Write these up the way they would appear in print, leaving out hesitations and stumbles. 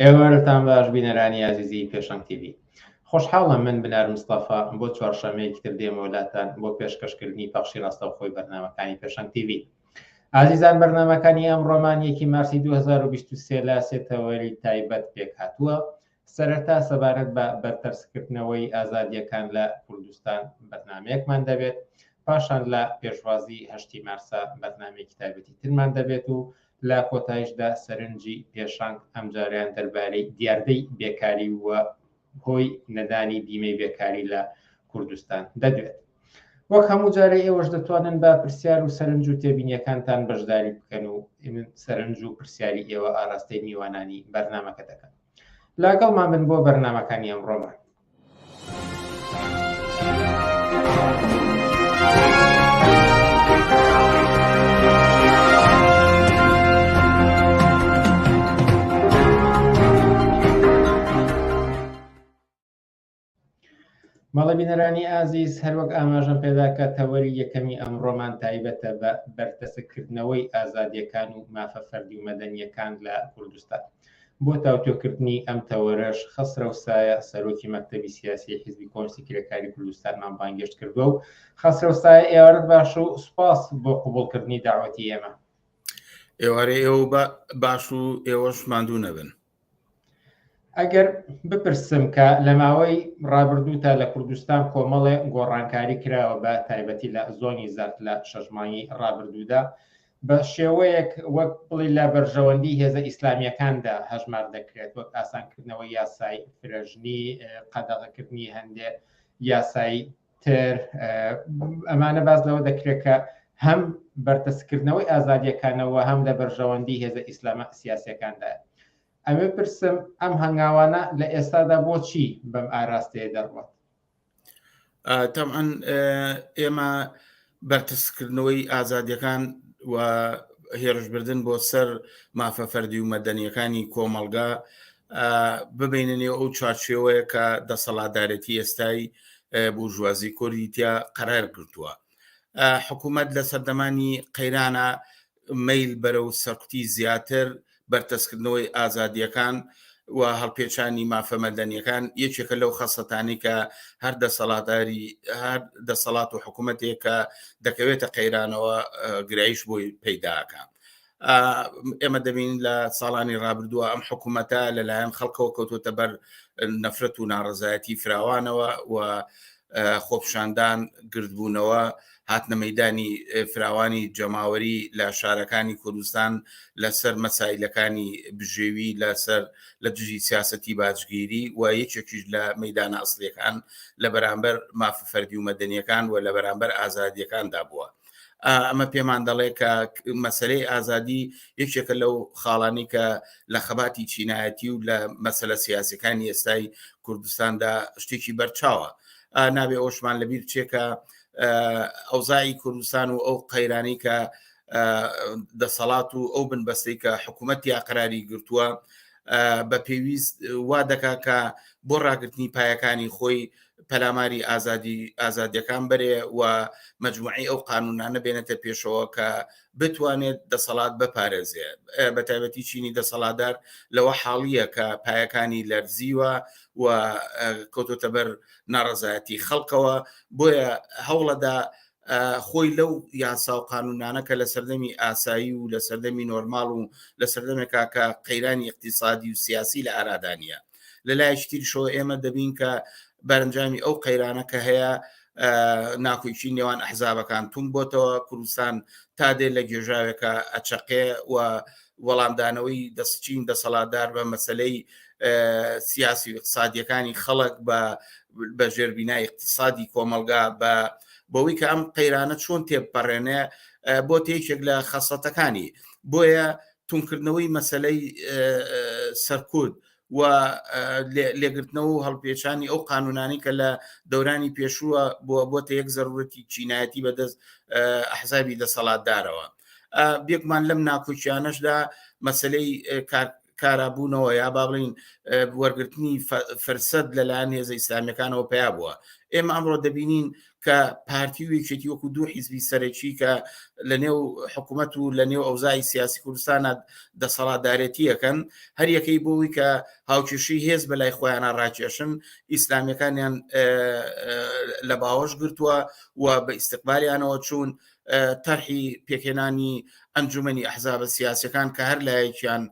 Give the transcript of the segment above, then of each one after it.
ئێوەتان باش بینەرانی عزیزی پێشنگ تیڤ. خۆشحاڵم من بنار مستەفا بۆ چوارشەمەیەکی تر دێمە وڵاتان بۆ پێشکەشکردنی پەخشی ڕاستەوخۆی بەرنامەکانی پێشنگ تیڤ. ئازیزان بەرنامەکانی ئەمڕۆمان 1 مارسی 2023 لە سێتەوەری تایبەت پێک هاتووە. سەرەتا سەبارەت بە بەرپرسکردنەوەی ئازادیەکان لە کوردستان بەرنامەیەکمان دەبێت، پاشان لە پێشوازی 8 مارسە بەرنامەیەکی تایبەتی ترمان دەبێت و لە کۆتایشدا سەرنجی پێشنگ ئەمجاریان دەربارەی دیاردەی بێکاری وە هۆی نەدانی دیمەی بێکاری لە کوردستان دەدوێت. وەک هەموو جارە ئێوەش دەتوانن بە پرسیار و سەرنج و تێبینیەکانتان بەشداری بکەن و سەرنج و پرسیاری ئێوە ئاراستەی میوانانی بەرنامەکە دەکەن. لاگەڵمان بن بۆ بەرنامەکانی ئەمڕۆمان. مەڵە بینەرانی ئازیز، هەروەک ئاماژەم پێداکە تەوەری یەکەمی ئەمڕۆمان تایبەتە بە بەرپرسکردنەوەی ئازادیەکان و مافە فەردی و مەدەنیەکان لە کوردستان. بۆ تاوتۆکردنی ئەم تەوەرەش خەسرە و سایە سەرۆکی مەکتەبی سیاسی حیزبی کۆمستی کرێکاری کوردستانمان بانگێشت کردووە و خەسرە و سایە ئێوارەت باش و سوپاس بۆ قبوڵکردنی داوەتی ئێمە. ئێوارەی ئێوە باش و ئێوەش ماندوو نەبن. ئەگەر بپرسم کە لە ماوەی ڕابردووتا لە کوردستان کۆمەڵێ گۆڕانکاری کراوە بە تایبەتی لە زۆنی زەرد لە شەژمانی ڕابردوودا بە شێوەیەک وەک بڵی لە بەرژەوەندی هێزە ئیسلامیەکاندا هەژمار دەکرێت، وەک ئاسانکردنەوەی یاسای فرەژنی، قەدەغەکردنی هەندێک یاسایی تر. ئەمانە باز لەوە دەکرێت کە هەم بەرپرسکردنەوەی ئازادیەکانەوە هەم لە بەرژەوەندی هێزە ئیسلامە سیاسیەکاندا. ئەمە پرسم ئەم هەنگاوانە لە ئێستادا بۆچی بەم ئاراستەیە دەڕوات؟ تەمەن ئێمە بەرپرسکردنەوەی ئازادیەکان و هێرشبردن بۆ سەر مافە فەردی و مەدەنیەکانی کۆمەڵگا ببیننێ ئەو چارچێوەیە کە دەسەڵاتدارەتی ئێستای بورژوازی کوردی تیا قەرار گرتووە. حکوومەت لە سەردەمانی قەیرانە مەیل بەرەو سەرکوتی زیاتر بەرپرسکردنەوەی ئازادیەکان و هەڵپێچانی مافە مەدەنیەکان یەکێکە لەو خەسەتانی کە هەر دەسەڵات و حکوومەتێک کە دەکەوێتە قەیرانەوە گرایش بۆی پەیداکە. ئێمە دەبین لە ساڵانی ڕابردووە ئەم حکوومەتە لەلایەن خەڵکەوە کەوتوتە بەر نەفرەت و ناڕەزایەتی فراوانەوە و خۆپشاندان گردبوونەوە هاتنە مەیدانی فراوانی جەماوەری لە شارەکانی کوردستان لەسەر مەسایلەکانی بژێوی لە دژی سیاسەتی باجگیری و یەکێکیش لە مەیدانە ئەسڵیەکان لە بەرامبەر مافە فەردی و مەدەنیەکان و لە بەرامبەر ئازادیەکاندا بووە. ئەمە پێمان دەڵێ کە مەسەلەی ئازادی یەکێکە لەو خاڵانی کە لە خەباتی چینایەتی و لە مەسەلە سیاسەکانی ئێستای کوردستاندا شتێکی بەرچاوە. نابێ ئەوشمان لەبیر چێکە ئەوزایی کوردستان و ئەو قەیرانی کە دەسەڵات و ئەو بنبەستەی کە حکوومەتی قەراری گرتووە بە پێویست وا دەکا کە بۆ ڕاگررتنی پایەکانی خۆی پەلاماری ئازادیەکان بەرێ و مەجموعی ئەو قانونانە بێنێتە پێشەوە کە بتوانێت دەسەڵات بپارێزێ. بە تایبەتی چینی دەسەڵاتدار لەوە حاڵیە کە پایەکانی لەرزیوە و کەوتۆتە بەر ناڕەزایەتی خەڵکەوە، بۆیە هەوڵەدا خۆی لەو یاسا و قانونانە کە لە سەردەمی ئاسایی و لە سەردەمی نۆرماڵ و لە سەردەمێکا کە قەیرانی اقتصادی و سیاسی لە ئارادانیە لە لایەشتیشەوە ئێمە دەبین کە بەرەنجامی ئەو قەیرانە کە هەیە ناکۆیکی نێوان ئەحزابەکان تون بۆتەوە، کوردستان تا دێ لە گێژاوێکە ئەچەقێ و وەڵامدانەوەی دەستچین دەسەڵاتدار بە مەسلەی سیاسی و اقتصادیەکانی خەڵک بە ژێربینای اقتصادی کۆمەلگا بەوەی کە ئەم قەیرانە چۆن تێپەڕێنێ بۆ تێکێک لە خەسەتەکانی. بۆیە تونکردنەوەی مەسلەی سەرکورد و لێگرتنەوە و هەڵپێچانی ئەو قانونانی کە لە دەورانی پێشووە بۆتە یەک زەرورەتی چینایەتی بەدەست ئەحزابی دەسەڵاتدارەوە. بێکمان لەم ناکۆچیانەشدا مەسلەی کارابوونەوە یا با بڵین وەرگرتنی فەرسەد لەلایەن هێزە ئیسلامیەکانەوە پیا بووە. ئێمە ئەمڕۆ دەبینین کە پارتی و یەکێتی وەکو دوو حیزبی سەرەکی کە لە نێو حکوومەت و لە نێو ئەوزای سیاسی کوردستانە دەسەڵاتدارەتیەکەن هەر یەکەی بۆەوەی کە هاوکێشی هێز بەلای خۆیانە ڕاکێشن ئیسلامیەکانیان لە باوەش گرتووە و بە ئیستقبالیانەوە چوون تەرحی پێکێنانی ئەنجومەنی ئەحزابە سیاسیەکان کە هەر لایەکیان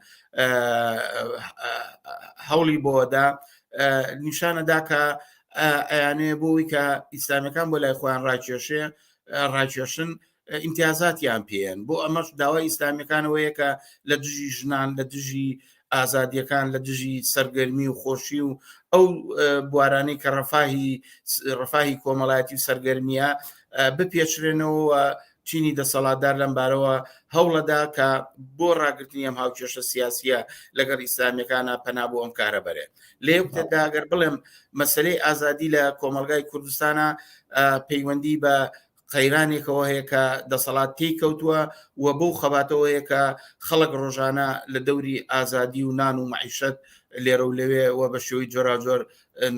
هەوڵی بۆدا نیشانەدا کە ئەیانەیە بۆەوەی کە ئیسلامیەکان بۆ لای خۆیان ڕاکێشن ئیمتیازاتیان پێن بۆ ئەمەش داوای ئیسلامیەکانەوەیە کە لە دژی ژنان لە دژی ئازادیەکان لە دژی سەرگەرمی و خۆشی و ئەو بوارانەی کە ڕەفاهی کۆمەڵایەتی و سەرگەرمیە بپێچرێنەوە چینی دەسەڵاتدار لەم بارەوە هەوڵەدا کە بۆ ڕاگررتنی ئەم هاوکێشە سیاسیە لەگەڵ ئیسلامیەکانە پەنا بۆ ئەم کارە بەرێ لێ داگەر بڵێم مەسلەی ئازادی لە کۆمەلگای کوردستانە پەیوەندی بە قەیرانێکەوە هەیە کە دەسەڵات تێی کەوتووە و بەو خەباتەوەیە کە خەڵک ڕۆژانە لە دەوری ئازادی و نان و معیشت لێرە و لەوێ و بە شێوەی جۆراجۆر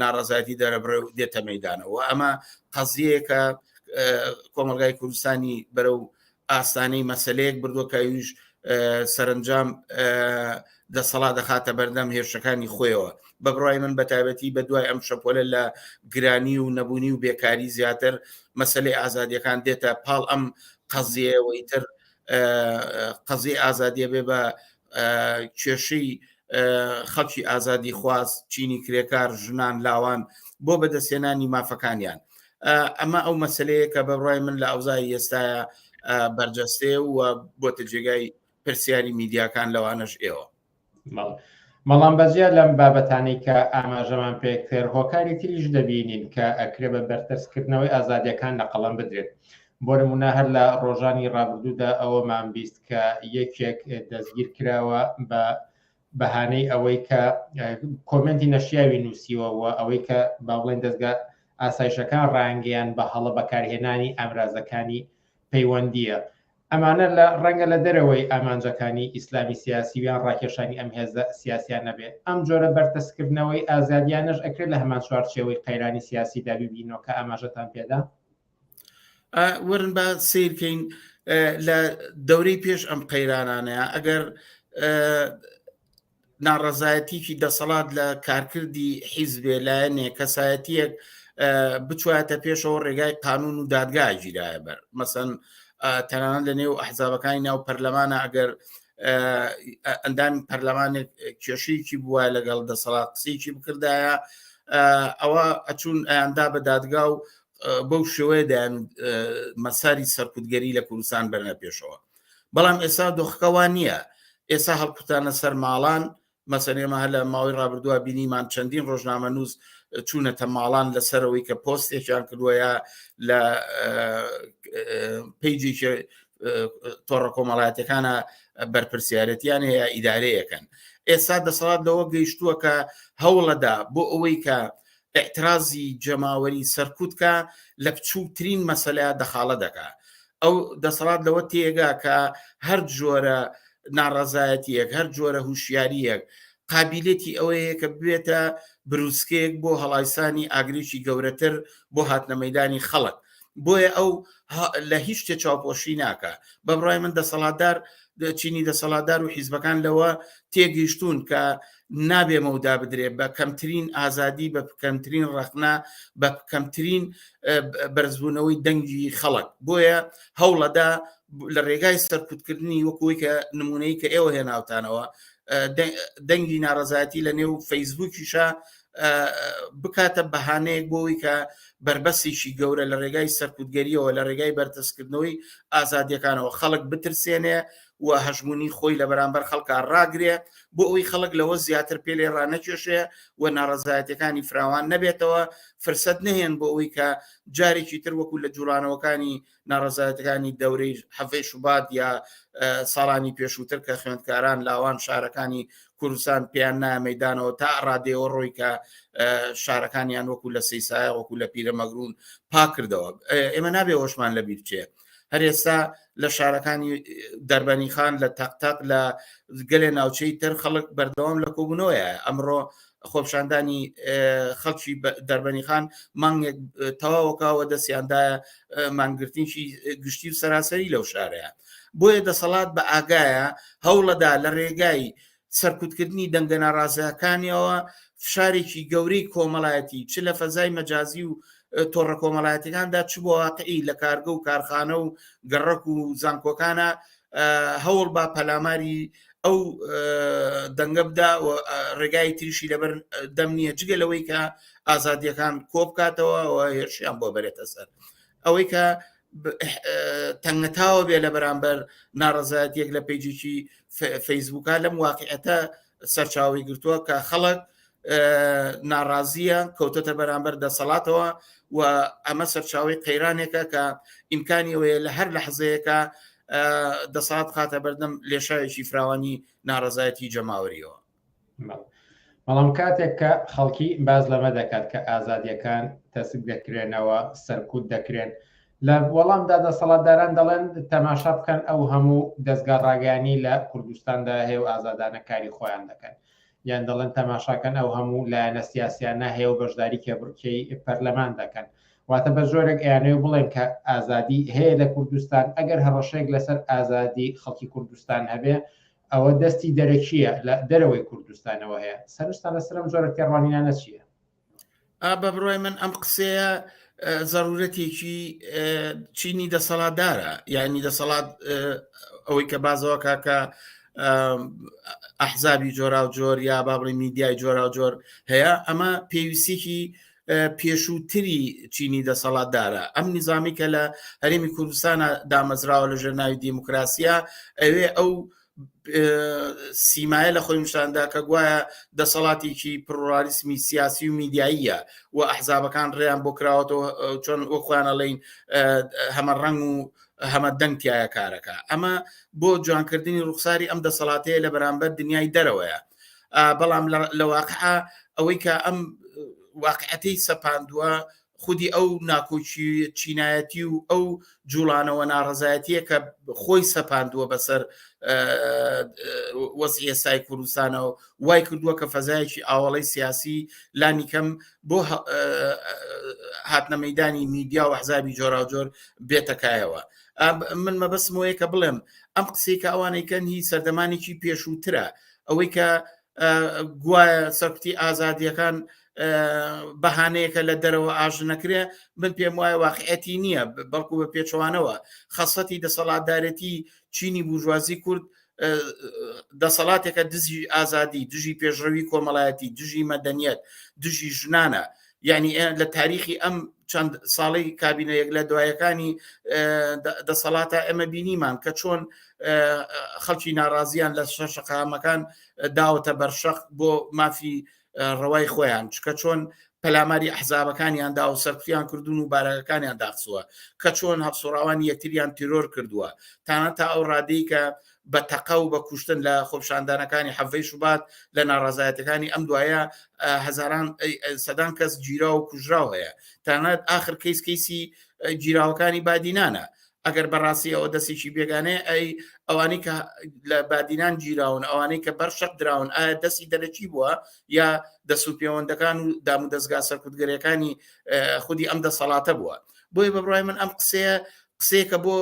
ناڕەزایەتی دەرەبرە و دێتە مەیدانەوە ئەمە قەزیەیەکە کۆمەلگای کوردستانی بەرەو ئاستانەی مەسلەیەک بردووە کەویش سەرنجام دەسەڵات دەخاتە بەردەم هێرشەکانی خۆیەوە بە بڕای من بە تایبەتی بە دوای ئەم شەپۆلە لە گرانی و نەبوونی و بێکاری زیاتر مەسلەی ئازادیەکان دێتە پاڵ ئەم قەزیەوەی تر قەزی ئازادیە بێ بە کێشەی خەڵکی ئازادی خواست چینی کرێکار ژنان لاوان بۆ بەدەستێنانی مافەکانیان ئەمە ئەو مەسلەیە کە بە بڕای من لە ئەوزای ئێستاە بەرجەستێ و بۆتە جێگای پرسیاری میدیاکان لەوانش ئێوە بەڵام بەجیا لەم بابەتانەی کە ئاماژەمان پێکتر هۆکاری تریش دەبینین کە ئەکرێ بە بەرتەسکردنەوەی ئازادیەکان لە قەڵەم بدرێت بۆ نمونە هەر لە ڕۆژانی ڕابردوودا ئەوەمان بیست کە یەکێک دەستگیر کراوە بە بەهانەی ئەوەی کە کۆمنتی نەشیاوی نووسیوەوە ئەوەی کە باڵێن دەستگا ئاسایشەکان ڕانگەیان بە هەڵە بەکارهێنانی ئامرازەکانی پەیوەندیە ئەمانە لە ڕەنگە لە دەرەوەی ئامانجەکانی ئیسلامی سیاسیویان ڕاکێشانی ئەم هێزە سیاسیان نەبێت ئەم جۆرە بەرتەسکردنەوەی ئازادیانش ئەکرێت لە هەمان چوارچێوەی قەیرانی سیاسیدا ببینەوە کە ئاماژەتان پێدا وەرن بە سیرکەین لە دەورەی پێش ئەم قەیرانانەیە ئەگەر ناڕەزایەتیکی دەسەڵات لە کارکردی حیزبێ لایەنێ کەسایەتیەک بچواتە پێشەوە ڕێگای قانون و دادگای گیرایە بەر مەسەن تەنانەت لە نێو ئەحزابەکانی ناو پەرلەمانە ئەگەر ئەندامی پەرلەمانێک کێشەیەکی بووە لەگەڵ دەسەڵات قسەیەکی بکردایە ئەوە ئەچوون ئەیاندا بە دادگا و بەو شێوەیەدایان مەساری سەرکوتگەری لە کوردستان بەرنە پێشەوە بەڵام ئێستا دۆخەکەوان نییە ئێستا هەڵکوتانە سەر ماڵان مەسەنێمە هە لە ماوەی ڕابردووە بینیمان چەندین ڕۆژنامە نووس چوونەتە ماڵان لەسەرەوەی کە پۆستێکیان کردووەیە لە پیجی تۆڕە کۆمەڵایەتەکانە بەرپرسیارەتیان هەیە ئیدارەیەکەن ئێستا دەسەڵات لەوە گەیشتووە کە هەوڵەدا بۆ ئەوەی کە ئێعترازی جەماوەری سەرکوتکە لە بچووترین مەسەلەیە دەخاڵە دەکا ئەو دەسەڵات لەوە تێگا کە هەر جۆرە ناڕەزایەتیەک هەر جۆرە هوشیاریەک قابلێتی ئەوەیە کە بێتە بروسکەیەک بۆ هەڵایسانی ئاگرێکی گەورەتر بۆ هاتنە مەیدانی خەڵک بۆیە ئەو لە هیچ شتێ چاوپۆشی ناکە بە بڕای من دەسەڵاتدار چینی دەسەڵاتدار و حیزبەکان لەوە تێگەیشتون کە نابێ مەودا بدرێت بە کەمترین ئازادی بە کەمترین ڕەخنا بە کەمترین بەرزبوونەوەی دەنگی خەڵک بۆیە هەوڵەدا لە ڕێگای سەرکوتکردنی وەکوی کە نمونەی کە ئێوە هێناوتانەوە دەنگی ناڕەزایەتی لە نێو فەیسبووکیشە بکاتە بەهانەیەک بۆەوەی کە بربەسێکی گەورە لە ڕێگای سەرکوتگەریەوە لە ڕێگای بەرتەسکردنەوەی ئازادیەکانەوە خەڵک بترسێنێ و هەژمونی خۆی لە بەرامبەر خەڵکە ڕاگرێ بۆ ئەوەی خەڵک لەوە زیاتر پێلێ ڕانەکێشێ و ناڕەزایەتەکانی فراوان نەبێتەوە فرسەت نهێن بۆ ئەوەی کە جارێکی تر وەکو لە جوڵانەوەکانی ناڕەزایەتەکانی دەورەی حەڤەی شوبات یا ساڵانی پێشووتر کە خوێندکاران لاوان شارەکانی کوردستان پێیان نایە مەیدانەوە تا ڕادێەوە ڕۆی کە شارەکانیان وەکو لە سەیسایە وەکو لە پیرەمەگرون پاکردەوە ئێمە نابێ ئەوەشمان لەبیر بچێ هەر ئێستا لە شارەکانی دەربەنی خان لە تەقتەق لە گەلێ ناوچەی تر خەڵک بەردەوام لە کۆبوونەوەیە. ئەمڕۆ خۆپشاندانی خەڵکی دەربەنی خان مانگێک تەواوەکەوە دەستیاندایە مانگرتنیشی گشتی و سەراسەری لەو شارەیە. بۆیە دەسەڵات بە ئاگایە هەوڵەدا لە ڕێگای سەرکوتکردنی دەنگە ناڕازیەکانیەوە فشارێکی گەورەی کۆمەڵایەتی چ لە فەزای مەجازی و تۆڕە کۆمەڵایەتەکاندا چ بۆ واقعی لە کارگە و کارخانە و گەڕک و زانکۆکانە هەوڵ با پەلاماری ئەو دەنگە بدا و ڕێگای تریشی لەبەر دەم نییە جگە لەوەی کە ئازادیەکان کۆبکاتەوە و هێرشیان بۆ بەرێتە سەر ئەوەی کە تەنگەتاوە بێ لە بەرامبەر ناڕەزایەتیەک لە پیجێکی فەیسبووکە لەم واقعەتە سەرچاوی گرتووە کە خەڵک ناڕازیە کەوتەتە بەرامبەر دەسەڵاتەوە و ئەمە سەرچاوی قەیرانێکە کە ئیمکانیەوەیە لە هەر لەحزەیەکە دەسەڵات خاتە بەردەم لێشایەکی فراوانی ناڕەزایەتی جەماوەریەوە. بەڵام کاتێک کە خەڵکی باز لەمە دەکات کە ئازادیەکان تەسک دەکرێنەوە سەرکوت دەکرێن لە وەڵامدا دەسەڵاتداران دەڵێن تەماشا بکەن ئەو هەموو دەستگا ڕاگەیانی لە کوردستاندا هەیە و ئازادانە کاری خۆیان دەکەن یان دەڵێن تەماشاکەن ئەو هەموو لایەنە سیاسیانە هەیە و بەشداری کێبڕکەی پەرلەمان دەکەن واتە بە زۆرێک ئەیانەوە بڵێن کە ئازادی هەیە لە کوردستان ئەگەر هەڕەشەیەک لەسەر ئازادی خەڵکی کوردستان هەبێ ئەوە دەستی دەرەکیە لە دەرەوەی کوردستانەوە هەیە. سەرستان لەسەرم زۆرە تێڕوانینانە چییە؟ بە بڕای من ئەم قسەیە ضرورەتێکی چینی دەسەڵاتدارە یعنی دەسەڵات ئەوەی کە بازەوە کاکە ئەحزابی جۆرا و جۆر یا با بڵێ میدیای جۆرا و جۆر هەیە ئەمە پێویستێکی پێشووتری چینی دەسەڵاتدارە. ئەم نظامی کە لە هەرێمی کوردستانە دامەزراوە لە ژێرناوی دیموکراسیە ئەوێ ئەو سیمایە لە خۆی نیشاندا کە گوایە دەسەڵاتێکی پلورالیسمی سیاسی و میدیاییە و ئەحزابەکان ڕێیان بۆ کراوەتەوە چۆن وە خۆیان ئەڵێن هەمە ڕەنگ و هەمە دەنگ تایە کارەکە. ئەمە بۆ جوانکردنی ڕوخساری ئەم دەسەڵاتەیە لە بەرامبەر دنیای دەرەوەیە. بەڵام لە واقعە ئەوەی کە ئەم واقعەتەی سەپاندووە خودی ئەو ناکۆچی چینایەتی و ئەو جوڵانەوە ناڕەزایەتیە کە خۆی سەپاندووە بەسەر وەزعی ئێستای کوردستانەوە وای کردووە کە فەزایەکی ئاوەڵەی سیاسی لانی کەم بۆ هاتنە مەیدانی میدیا و ئەحزابی جۆرا و جۆر بێتەکایەوە. من مەبەستم وەیە کە بڵێم ئەم قسەی کە ئەوانەیکەن هی سەردەمانێکی پێشووترە ئەوەی کە گوایە سەرکوتی ئازادیەکان بەهانەیەکە لە دەرەوە ئاژ نەکرێ من پێم وایە واقعەتی نییە بەڵکو بە پێچوانەوە خەسەتی دەسەڵاتدارەتی چینی بورژوازی کورد دەسەڵاتێکە دژی ئازادی دژی پێشڕەوی کۆمەڵایەتی دژی مەدەنیەت دژی ژنانە یعنی لە تاریخی ئەم چەند ساڵی کابینە یەک لە دوایەکانی دەسەڵاتە ئەمە بینیمان کە چۆن خەڵکی ناڕازیان لە شەقامەکان داوەتە بەرشەق بۆ مافی ڕەوای خۆیان چکە چۆن پەلاماری ئەحزابەکانیاندا و سەرکوتیان کردوون و بارەکەکانیان داخسووە کە چۆن هەڵسوڕاوانی یەکتریان تیرۆر کردووە تانەتا ئەو ڕادەی کە بە تەقە و بە کوشتن لە خۆپشاندانەکانی حەڤەی شوبات لە ناڕازایەتەکانی ئەم دوایە هەزاران سەدان کەس گیرا و کوژراو هەیە تانەت ئاخر کەیسی گیراوەکانی بادینانە ئەگەر بەڕاستی ئەوە دەستێکی بێگانەیە ئەی ئەوانەی کە لە بادینان گیراون ئەوانەی کە بەرشەق دراون ئایا دەستی دەرەکی بووە یا دەست و پەیوەندەکان و دام و دەستگا سەرکوتگەریەکانی خودی ئەم دەسەڵاتە بووە. بۆیە بەبڕای من ئەم قسەیەکە بۆ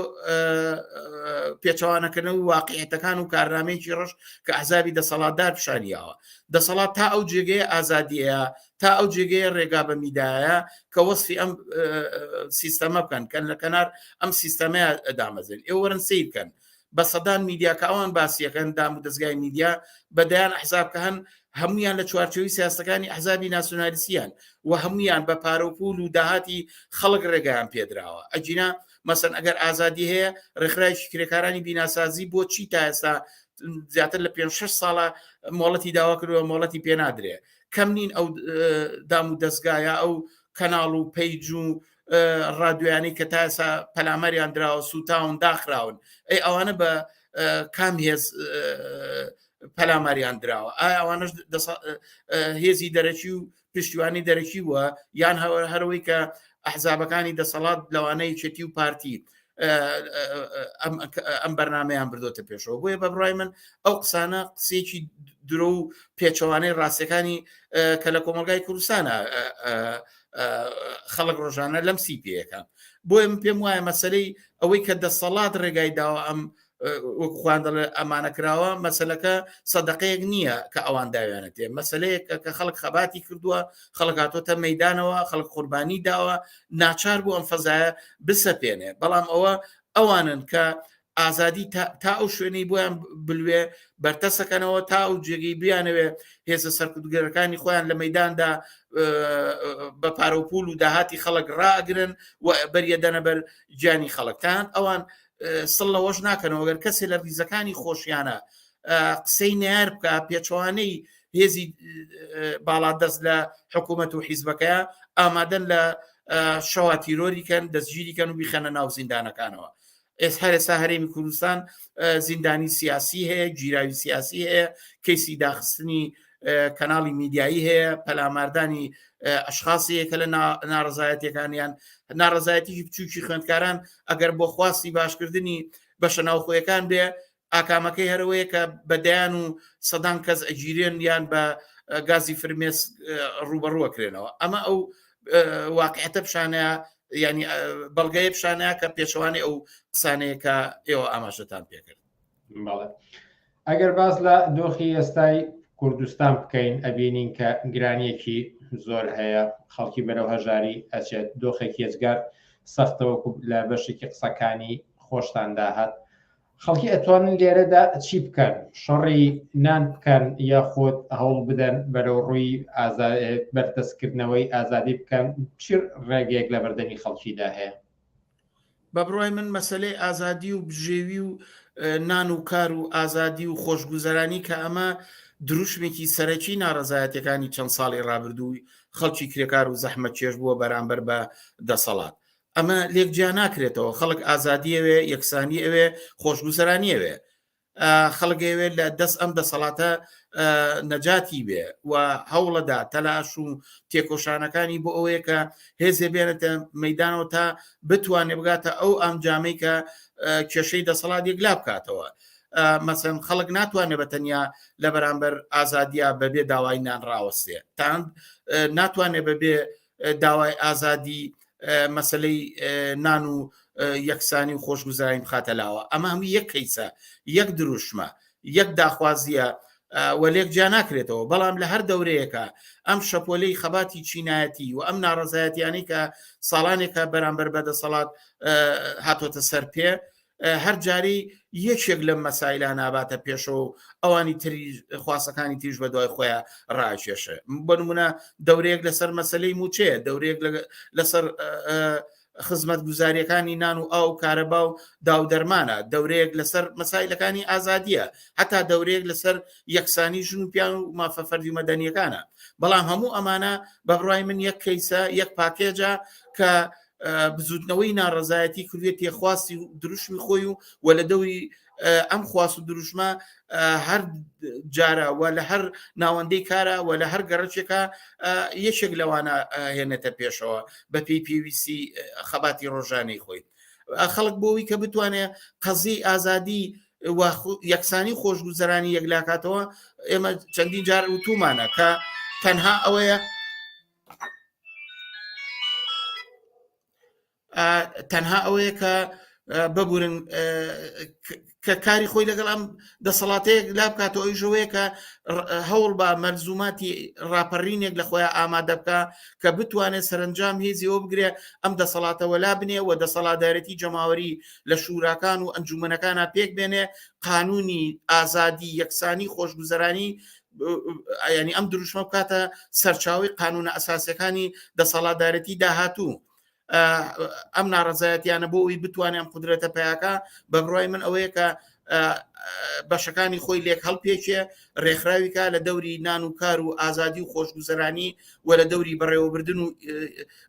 پێچەوانەکردنەوەی واقعیەتەکان و کارنامەیەکی ڕەش کە ئەحزابی دەسەڵاتدار پیشانیاوە دەسەڵات تا ئەو جێگەیە ئازادیەیە تا ئەو جێگەیە ڕێگا بە میدایە کە وەسفی ئەم سیستەمە بکەن کە لە کەنار ئەم سیستەمەیە دامەزن ئێوە وەرن سیر بکەن بە سەدان میدیا کە ئەوان باسیەکەن دام و دەستگای میدیا بەدایان ئەحزاب کە هەن هەمویان لە چوارچەوەی سیاسەکانی ئەحزابی ناسیۆنالیستیان و هەمویان بە پارە و پول و داهاتی خەڵک ڕێگەیان پێدراوە ئەجینا مەسەن ئەگەر ئازادی هەیە ڕێکخراوی کرێکارانی بیناسازی بۆ چی تا ئێستا زیاتر لە 5-6 ساڵە مۆڵەتی داوا کردووە مۆڵەتی پێنادرێ کەم نین ئەو دام و دەستگایە ئەو کەناڵ و پەیج و ڕادیۆیانەی کە تا ئێستا پەلامەریان دراوە سوتاون داخراون ئەی ئەوانە بە کام هێز پەلامەریان دراوە ئایا ئەوانەش هێزی دەرەکی و پشتیوانی دەرەکی وە یان هەروەی کە ئەحزابەکانی دەسەڵات لەوانەیە چێتی و پارتی ئەم بەرنامەیان بردۆتە پێشەوە. بۆیە بە بڕای من ئەو قسانە قسێکی درۆ و پێچەوانەی ڕاستیەکانی کە لە کۆمەلگای کوردستانە خەڵک ڕۆژانە لەم سیپەکان. بۆیە من پێم وایە مەسلەی ئەوەی کە دەسەڵات ڕێگای داوە ئەم وەک خواندە ئەمانە کراوە مەسلەکە سەدەقەیەک نییە کە ئەوان داوێنێت تێ مەسلەیەکە کە خەڵک خەباتی کردووە، خەڵک هاتۆتە مەیدانەوە، خەڵک قوربانی داوە، ناچار بوو ئەم فەزایە بسەپێنێ. بەڵام ئەوە ئەوانن کە ئازادی تا ئەو شوێنەی بۆیان بلوێ بەرتەسەکەنەوە تا ئەو جێگەی بیانەوێ هێزە سەرکردگەرەکانی خۆیان لە مەیداندا بە پارۆپول و داهاتی خەڵک ڕاگرن و بەریەدەنە بەر گیانی خەڵکتان ئەوان سڵ لەوەش ناکەنەوە گەر کەسێ لە ریزەکانی خۆشیانە قسەی نار بکە پێچوانەی هێزی باڵادەست لە حکوومەت و حیزبەکەیە ئامادەن لە شەوا تیرۆریکەن دەستگیریکەن و بیخەنە ناو زیندانەکانەوە. هەر ئێستا هەرێمی کوردستان زیندانی سیاسی هەیە، گیراوی سیاسی هەیە، کەیسی داخستنی کەناڵی میدیایی هەیە، پەلاماردانی ئەشخاصەیە کە لە ناڕزایەتیەکانیان ناڕزایەتی بچووکی خوێندکاران ئەگەر بۆ خواستی باشکردنی بەشە ناوخۆیەکان بێ ئاکامەکەی هەرەوەیە کە بەدەیان و سەدان کەس ئەگیرێن یان بە گازی فرمێس ڕوبەڕوەکرێنەوە. ئەمە ئەو واقعەتە پیشانەیە ینی بەڵگەیە پیشانەیە کە پێشەوانی ئەو قسانەیە کە ئێوە ئاماژەتان پێکرد. ئەگەر باز لە دۆخی ئێستای کوردستان بکەین ئەبینین کە گرانیەکی زۆر هەیە، خەڵکی بەرەو هەژاری ئەچێت، دۆخێکی ێزگار سەختەوەکو لە بەشێکی قسەکانی خۆشتان داهات. خەڵکی ئەتوانن لێرەدا چی بکەن؟ شەڕی نان بکەن یاخۆت هەوڵ بدەن بەرەو ڕووی بەردەستکردنەوەی ئازادی بکەن؟ چی ڕێگەیەک لە بەردەمی خەڵکیدا هەیە؟ بە بڕای من مەسلەی ئازادی و بژێوی و نان و کار و ئازادی و خۆشگوزەرانی کە ئەمە دروشمێکی سەرەکی ناڕزایەتەکانی چەند ساڵی ڕابردووی خەڵکی کرێکار و زەحمەت چێش بووە بەرامبەر بە دەسەڵات. ئەمە لێکجیا ناکرێتەوە. خەڵک ئازادیەوێ، یەکسانی ئەوێ، خۆشگوزەرانیەوێ، خەڵگەوێ لە دەست ئەم دەسەڵاتە نەجاتی بێ و هەوڵەدا تەلاش و تێکۆشانەکانی بۆ ئەوەیە کە هێزێ بێنێتە مەیدانەوە تا بتوانێ بگاتە ئەو ئەنجامەی کە کێشەی دەسەڵات یەکلا بکاتەوە. مەسەن خەڵک ناتوانێت بە تەنیا لە بەرامبەر ئازادیە بەبێ داوای نان ڕاوەستێ، تان ناتوانێت بەبێ داوای ئازادی مەسلەی نان و یەکسانی و خۆشگوزارانی بخاتە لاوە. ئەمە هەموو یەک کەیسە، یەک دروشمە، یەک داخوازیە و لێکجیا ناکرێتەوە. بەڵام لە هەر دەورەیەکە ئەم شەپۆلەی خەباتی چینایەتی و ئەم ناڕزایەتیانەی کە ساڵانێکە بەرامبەر بەدەسەڵات هاتۆتە سەر پێ هەر جاری یەکێک لەم مەسایلە ناباتە پێشەوە و ئەوانی تری خواسەکانی تریش بە دوای خۆیان ڕاکێشە. بۆ نمونە دەورەیەک لەسەر مەسلەی موچەیە، دەورەیەک لەسەر خزمەت گوزاریەکانی نان و ئاو کارەبا و داودەرمانە، دەورەیەک لەسەر مەسایلەکانی ئازادیە، هەتا دەورەیەک لەسەر یەکسانی ژن و پیان و مافە فەردی مەدەنیەکانە. بەڵام هەموو ئەمانە بە بڕای من یەک کەیسە، یەک پاکێجە کە بزوتنەوەی ناڕزایەتی کردوێت تێخواستی دروشمی خۆی و لە دەوری ئەم خواست و دروشمە هەر جارە و لە هەر ناوەندەی کارە و لە هەر گەڕەچێکە یەکێک لەوانە هێنێتە پێشەوە بە پێی پێویستی خەباتی ڕۆژانەی خۆی. خەڵک بۆەوەی کە بتوانێت قەزی ئازادی یەکسانی خۆشگوزەرانی یەکلاکاتەوە ئێمە چەندین جار وتومانە کە تەنها ئەوەیە کە ببورن کە کاری خۆی لەگەڵ ئەم دەسەڵاتەیەک لا بکاتەوە. ئەویشەوەیە کە هەوڵ بە مەرزوماتی ڕاپەڕینێک لە خۆیان ئامادە بکە کە بتوانێت سەرنجام هێزی ئەوە بگرێ ئەم دەسەڵاتەوە لا بنێ و دەسەڵاتدارەتی جەماوەری لە شوراکان و ئەنجومەنەکانە پێک بێنێ قانونی ئازادی یەکسانی خۆشگوزەرانی ینی ئەم دروشمە بکاتە سەرچاوی قانونە ئەساسیەکانی دەسەڵاتدارەتی داهاتوو. ئەم ناڕزایەتیانە بۆ ئەوی بتوانێت ئەم قودرەتە پیاکە بە بڕای من ئەوەیە کە بەشەکانی خۆی لێک هەڵپێکێ ڕێکخراویکە لە دەوری نان و کار و ئازادی و خۆشگوزەرانی و لە دەوری بەڕێوەبردن و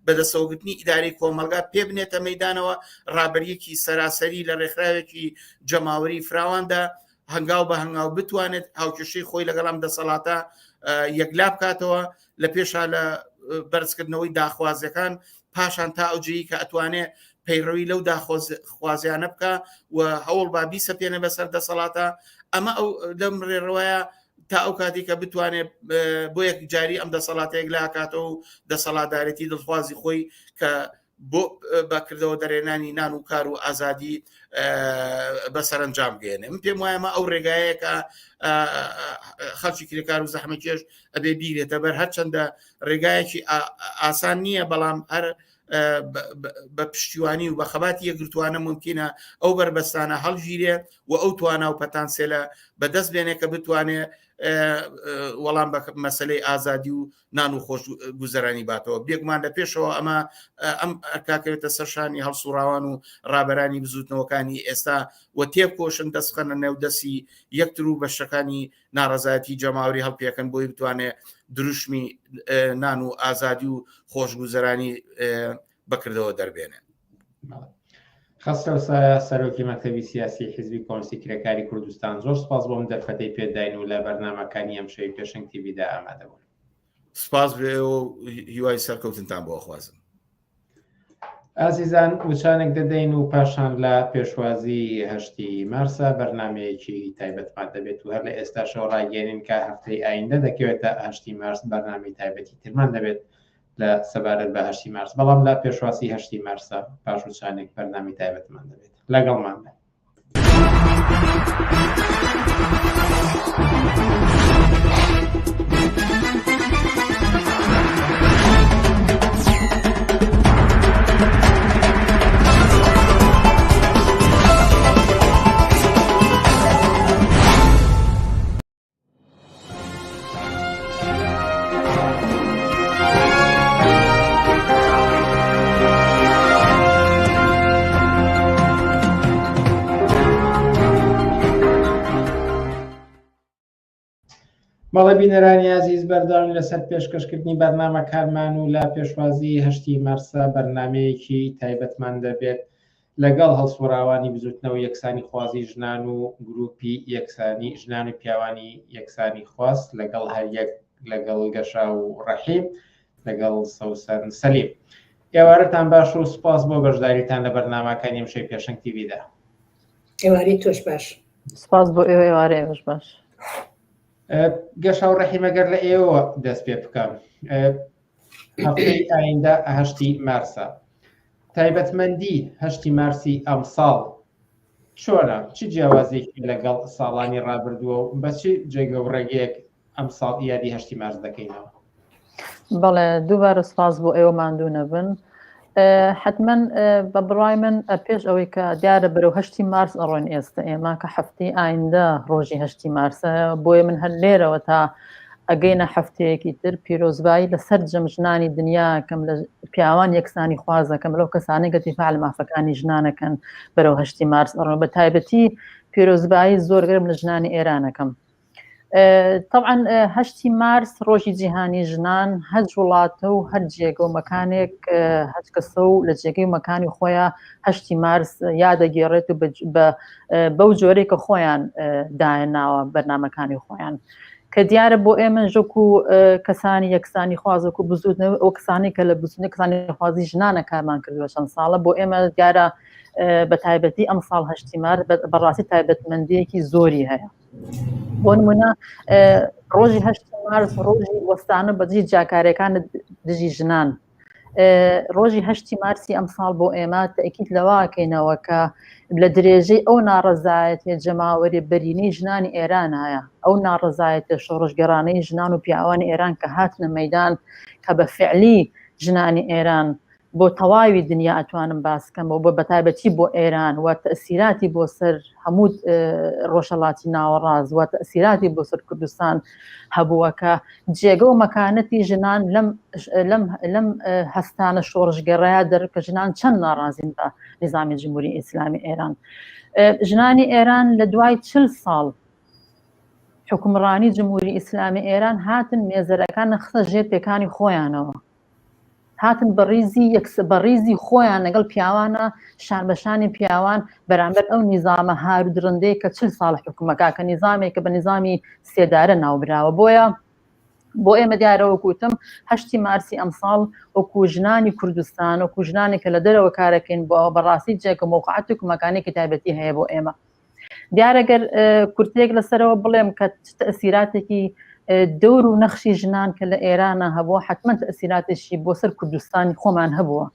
بەدەستەوەگرتنی ئیدارەی کۆمەلگا پێ بنێتە مەیدانەوە ڕابەریەکی سەراسەری لە ڕێکخراوێکی جەماوەری فراواندا هەنگاو بە هەنگاو بتوانێت هاوکێشەی خۆی لەگەڵ ئەم دەسەڵاتە یەکلا بکاتەوە لە پێشا لە بەرزکردنەوەی داخوازیەکان پاشان تا ئەوجەیی کە ئەتوانێت پەیڕەوی لەو داخوازیانە بکە و هەوڵ با بیسەپێنە بەسەر دەسەڵاتە ئەمە ئەو لەم ڕێڕەوەیە تا ئەو کاتی کە بتوانێت بۆ یەک جاری ئەم دەسەڵاتەیەک لا کاتەوە و دەسەڵاتدارەتی دڵخوازی خۆی کە بۆ بەکردەوە دەرێنانی نان و کار و ئازادی بەسەرنجام بگەێنێ. من پێم وایە ئەو ڕێگایەکە خەڵکی کرێکار و زەحمەتکێش ئەبێ بیرێتە بەر هەرچەندە ڕێگایەکی ئاسان نییە، بەڵام هەر بە پشتیوانی و بە خەباتی یەکگرتوانە ممکنە ئەو بەربەستانە هەڵگیرێ و ئەو توانە و پەتانسێلە بەدەست بێنێ کە بتوانێت وەڵام بە مەسلەی ئازادی و نان و خۆش گوزەرانی باتەوە. بێگومان لە پێشەوە ئەمە ئەم کاکەوێتە سەرشانی هەڵسوڕاوان و ڕابەرانی بزوتنەوەکانی ئێستا و تێبکۆشن دەستخەنە نێودەستی یەکتر و بەشەکانی ناڕەزایەتی جەماوەری هەڵپێکەن بۆی بتوانێت دروشمی نان و ئازادی و خۆشگوزەرانی بەکردەوە دەربێنێ. خەستە سەرۆکی مەکتەبی سیاسی حیزبی کۆمونیستی کرێکاری کوردستان، زۆر سپاس بۆم دەرفەتەی پێداین و لە بەرنامەکانی ئەم شەوی پێشنگ تیڤیدا ئامادە بوون. سپاس بێ و هیوای سەرکەوتنتان بۆ خوازم. ئازیزان، وچانێک دەدەین و پاشان لە پێشوازی 8 مارسە بەرنامەیەکی تایبەتمان دەبێت و هەر لە ئێستاشەوە ڕاگەێنین کە هەفتەی ئایندە دەکەوێتە 8 مارس بەرنامەی تایبەتی ترمان دەبێت لە سەبارەت بە 8 مارس، بەڵام لە پێشواسی 8 مارسە پاش وچانێک بەرنامەی تایبەتمان دەبێت. لەگەڵمان بێت. بەڵێ بینەرانی عزیز، بەردەوام لەسەر پێشکەشکردنی بەرنامەکانمان و لە پێشوازی 8 مارسە بەرنامەیەکی تایبەتمان دەبێت لەگەڵ هەڵسوڕاوانی بزوتنەوە یەکسانی خوازی ژنان و گروپی یەکسانی ژنان و پیاوانی یەکسانی خواست لەگەڵ هەریەک لەگەڵ گەشا و ڕەحیم لەگەڵ سەوسەن سەلیم. ئێوارەتان باش و سپاس بۆ بەشداریتان لە بەرنامەکانی ئەم شەوی پێشنگ تیڤیدا. ئێواری تۆش باش. سپاس بۆ ئێوە، ئێوارەیەش باش. گەشا و ڕەحیمەگەر لە ئێوە دەست پێ بکەم. هەفتەی ئایندە 8 مارسە تایبەتمەندی 8 مارسی ئەم ساڵ چۆنە؟ چی جیاوازێکی لەگەڵ ساڵانی ڕابردووە و بە چی جێگە و ڕێگەیەک ئەم ساڵ یادی 8 مارس دەکەینەوە؟ بەڵێ دووبارە سپاس بۆ ئێوە ماندوو نەبن. حتمما بە بڕای من پێش ئەوەی کە دیارە بەرەو 8 مارس ئەڕۆین ئێستا ئێمە کە هەفتەی ئایندە ڕۆژی 8 مارسە، بۆیە من هەر لێرەوە تا ئەگەینە هەفتەیەکی تر پیرۆزبایی لەسەر جەمژنانی دنیا کەم لە پیاوان یەکسانی خوازەکەم لەو کەسانی کە دیفاع لە مافەکانی ژنانەکەن بەرەو 8 مارس ئەڕۆن، بە تایبەتی پیرۆزبایی زۆر گەرم لە ژنانی ئێرانەکەم. طبعا 8 مارس ڕۆژی جیهانی ژنان هەر وڵاتە و هەر جێگە و مەکانێک هەر کەسە و لە جێگەی و مەکانی خۆیان 8 مارس یادەگێڕێت و بەو جۆرەی کە خۆیان داهێناوە بەرنامەکانی خۆیان، کە دیارە بۆ ئێمە ژەکو کەسانی یەکسانی خوازەک و بزوتنەوە ئەو کەسانی کە لە بزوتنی کەسانی خوازی ژنانە کارمان کردووە چەند ساڵە، بۆ ئێمە دیارە بە تایبەتی ئەم ساڵ 8 مارس بەڕاستی تایبەتمەندیەکی زۆری هەیە. بۆ نمونە ڕۆژی 8 مارس ڕۆژی وەستانە بەدژی جاکارەکان دژی ژنان. ڕۆژی 8 مارسی ئەم ساڵ بۆ ئێمە تەئکید لەواکەینەوە کە لە درێژەی ئەو ناڕەزایەتیە جەماوەری بەرینەی ژنانی ئێران هەیە، ئەو ناڕەزایەتە شۆڕژگەڕانەی ژنان و پیاوانی ئێران کە هاتنە مەیدان کە بە فعلی ژنانی ئێران بۆ تەواوی دنیا ئەتوانم باسکەمەوە بۆ بەتایبەتی بۆ ئێران و تەئسیراتی بۆ سەر هەموو ڕۆژهەڵاتی ناوەڕاست و تەئسیراتی بۆ سەر کوردستان هەبووەکە جێگە و مەکانەتی ژنان لەم هەستانە شۆڕژگەڕەیە دەرکە ژنان چەند ناڕازین بە نظامی جمهوری ئیسلامی ئێران. ژنانی ئێران لە دوای 40 ساڵ حکومڕانی جمهوری ئیسلامی ئێران هاتن مێزەرەکان خستە ژێر پێکانی خۆیانەوە، هاتن بەڕیزی خۆیان لەگەڵ پیاوانە شان بەشانی پیاوان بەرامبەر ئەو نیزامە هار و درندەی کە 40 ساڵ حکومەکە کە نیزامێک کە بە نیزامی سێدارە ناوبراوە. بۆیە بۆ ئێمە دیارەوە کوتم 8 مارسی ئەمساڵ وەکو ژنانی کوردستان وەکو ژنانێکە لە دەرەوە کارەکەین بۆ بەڕاستی جێکە موقعەتێک و مەکانێکی تایبەتی هەیە بۆ ئێمە دیارەگەر کورتێک لەسەرەوە بڵێم کە تەئسیراتێکی دەور و نەخشی ژنان کە لە ئێرانە هەبووە حتمما تەئسیراتێکی بۆ سەر کوردستانی خۆمان هەبووە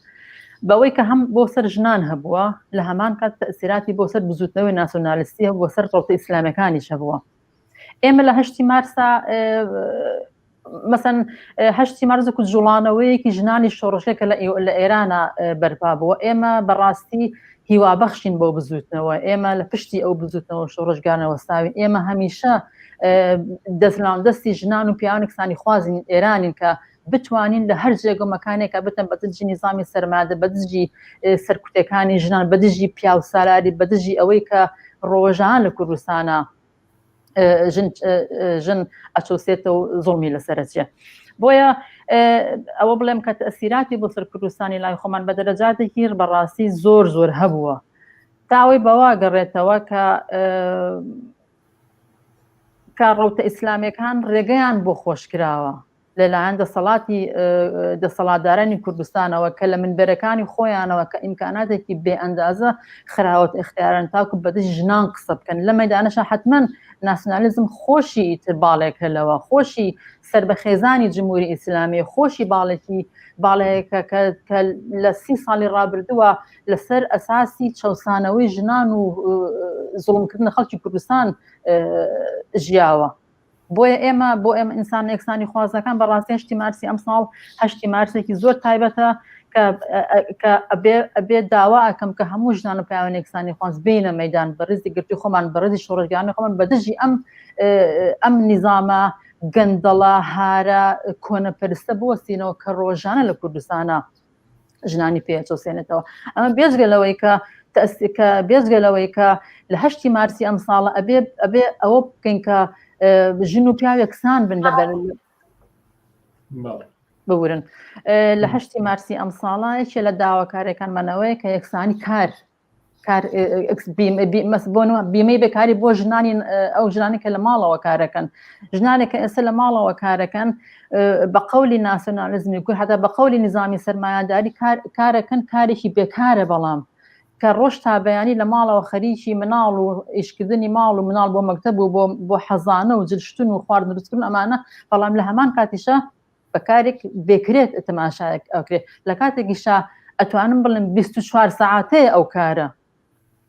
بەوەی کە هەم بۆ سەر ژنان هەبووە لە هەمان کات تەئسیراتی بۆ سەر بزوتنەوەی ناسیۆنالیستی بۆ سەر ڕەوتە ئیسلامەکانیش هەبووە ئێمە لە 8 مارسا مثلا 8 مارس کو جوڵانەوەیەکی ژنانی شۆڕشێکە لە ئێرانە بەرپا بووە ئێمە بەڕاستی هیوابەخشین بۆ بزوتنەوە ئێمە لە پشتی ئەو بزوتنەوە شۆڕشگانەوە ساوین ئێمە هەمیشە دەستی ژنان و پیاوانی کسانی خوازین ئێرانین کە بتوانین لە هەر جێگە مەکانێکە بتن بەدژی نظامی سەرمادە بەدژی سەرکوتەکانی ژنان بەدژی پیاو سالاری بەدژی ئەوەی کە ڕۆژان لە کوردستانە ژن ئەچۆسێتەوە زۆڵمی لەسەرچێ بۆیە ئەوە بڵێم کە تەئسیراتی بۆ سەر کوردستانی لای خۆمان بە دەرەجاتێکی بەڕاستی زۆر هەبووە تاوەی بەوا گەڕێتەوە کە ڕەوتە ئیسلامەکان ڕێگەیان بۆ خۆشکراوە لەلایەن دەسەڵاتدارانی کوردستانەوە کە لە منبەرەکانی خۆیانەوە کە ئیمکاناتێکی بێ ئەندازە خراوەت اختیارن تاکو بەدەست ژنان قسە بکەن لە مەدانەشە حتمما ناسیۆنالیزم خۆشی ئیتر باڵێکە لەوە خۆشی سربەخێزانی جمهوری ئیسلامی خۆشی باڵەیەکە کە لە 30 ساڵی ڕابردووە لەسەر ئەساسی چەوسانەوەی ژنان و زوڵمکردنە خەڵکی کوردستان ژیاوە بۆیە ئێمە ئینسان یەکسانی خوازەکان بەڕاستی 8 مارسی ئەمساڵ 8 مارسێکی زۆر تایبەتە کە ئەبێ داوا ئەکەم کە هەموو ژنان و پیاوانی یەکسانی خواز بینە مەیدان بەڕێزی گرتی خۆمان بەڕێزی شۆڕژگانی خۆمان بەدژی ئەم نیزامە گەندەڵە هارە کۆنەپەرستە بوەستینەوە کە ڕۆژانە لە کوردستانە ژنانی پێچۆسێنێتەوە ئەمە بێزگەلەوەی کە لە 8 مارسی ئەم ساڵە ئەبێ ئەوە بکەین کە ژن و پیاو یەکسان بن لەبەر بورن لە 8 مارسی ئەم ساڵە یەکێ لە داواکاریەکانمانەوەی کە یەکسانی بیمەی بێکاری بۆ ژنانی ئەو ژنانی کە لە ماڵەوە کارەکەن ژنانێک کە ئێستا لە ماڵەوە کارەکەن بە قەولی ناسیۆنالیزمی کورد هەتا بە قەولی نظامی سەرمایەداری کارەکەن کارێکی بێکارە بەڵام کە ڕۆژ تا بەیانی لە ماڵەوە خەریکی مناڵ و ئیشکردنی ماڵ و مناڵ بۆ مەکتەب و بۆ حەزانە و جلشتن و خواردن دروستکردن ئەمانە بەڵام لە هەمان کاتیشە بەکارێک بێکرێت تەماشایەک ئەوکرێت لە کاتێکیشا ئەتوانم بڵێم 24 ساعاتەیە ئەو کارە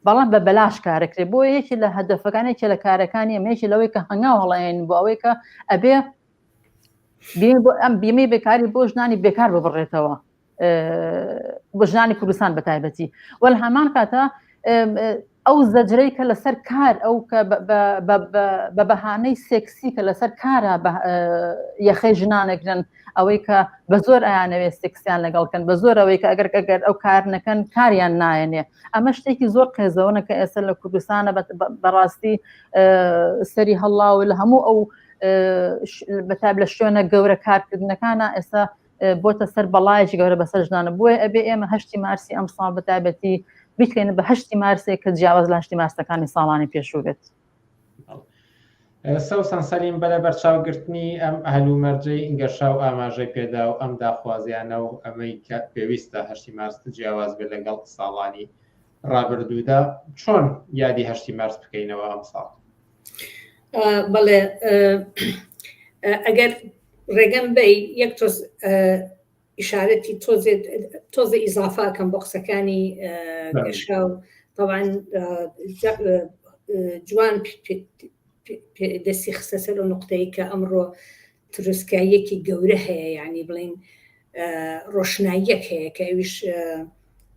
بەڵام بە بەلاش کارەکرێت بۆ یەکی لە هەدەفەکانێکی لە کارەکانی ئەمەیەکی لەوەی کە هەنگاو هەڵەیەن بۆ ئەوەی کە ئەبێ ئەم بیمەی بێکاری بۆ ژنانی بێکار ببڕێتەوە بۆ ژنانی کوردستان بە تایبەتی وەل هەمان کاتە ئەو زەجرەی کە لەسەر کار ئەو کە بە بەهانەی سێکسی کە لەسەر کارە یەخەی ژنانەگرن ئەوەی کە بە زۆر ئەیانەوێت سێکسیان لەگەڵکەن بە زۆر ئەوەی کە ئەگەر ئەو کار نەکەن کاریان نایەنێ ئەمە شتێکی زۆر قێزەوەنە کە ئێستا لە کوردستانە بەڕاستی سەری هەڵاو لە هەموو ئەو بەتاب لە شوێنە گەورە کارکردنەکانە ئێستا بۆتە سەر بەڵایەکی گەورە بەسەر ژنانە بۆیە ئەبێ ئێمە 8 مارسی ئەم ساڵ بە تایبەتی بکەین بە 8 مارسێک کە جیاواز لە 8 مارسەکانی ساڵانی پێشوو بێت. سەوسان سەلیم بەلە بەرچاوگرتنی ئەم ئەهلومەرجەی گەشا و ئاماژەی پێدا و ئەم داخوازیانە و ئەمەی کە پێویستە 8 مارس جیاواز بێت لەگەڵ ساڵانی ڕابردوودا چۆن یادی 8 مارس بکەینەوە ئەم ساڵ؟ بەڵێ ئەگەر ڕێگەم بەی یەک تۆز ئیشارەتی تۆزە ئیزافاکەم بۆ قسەکانی گەشا و طبعاً جوان دەستی خستە سەر و نقطەی کە ئەمڕۆ تروسکاییەکی گەورە هەیە یعنی بڵین ڕۆشناییەک هەیە کە ئەویش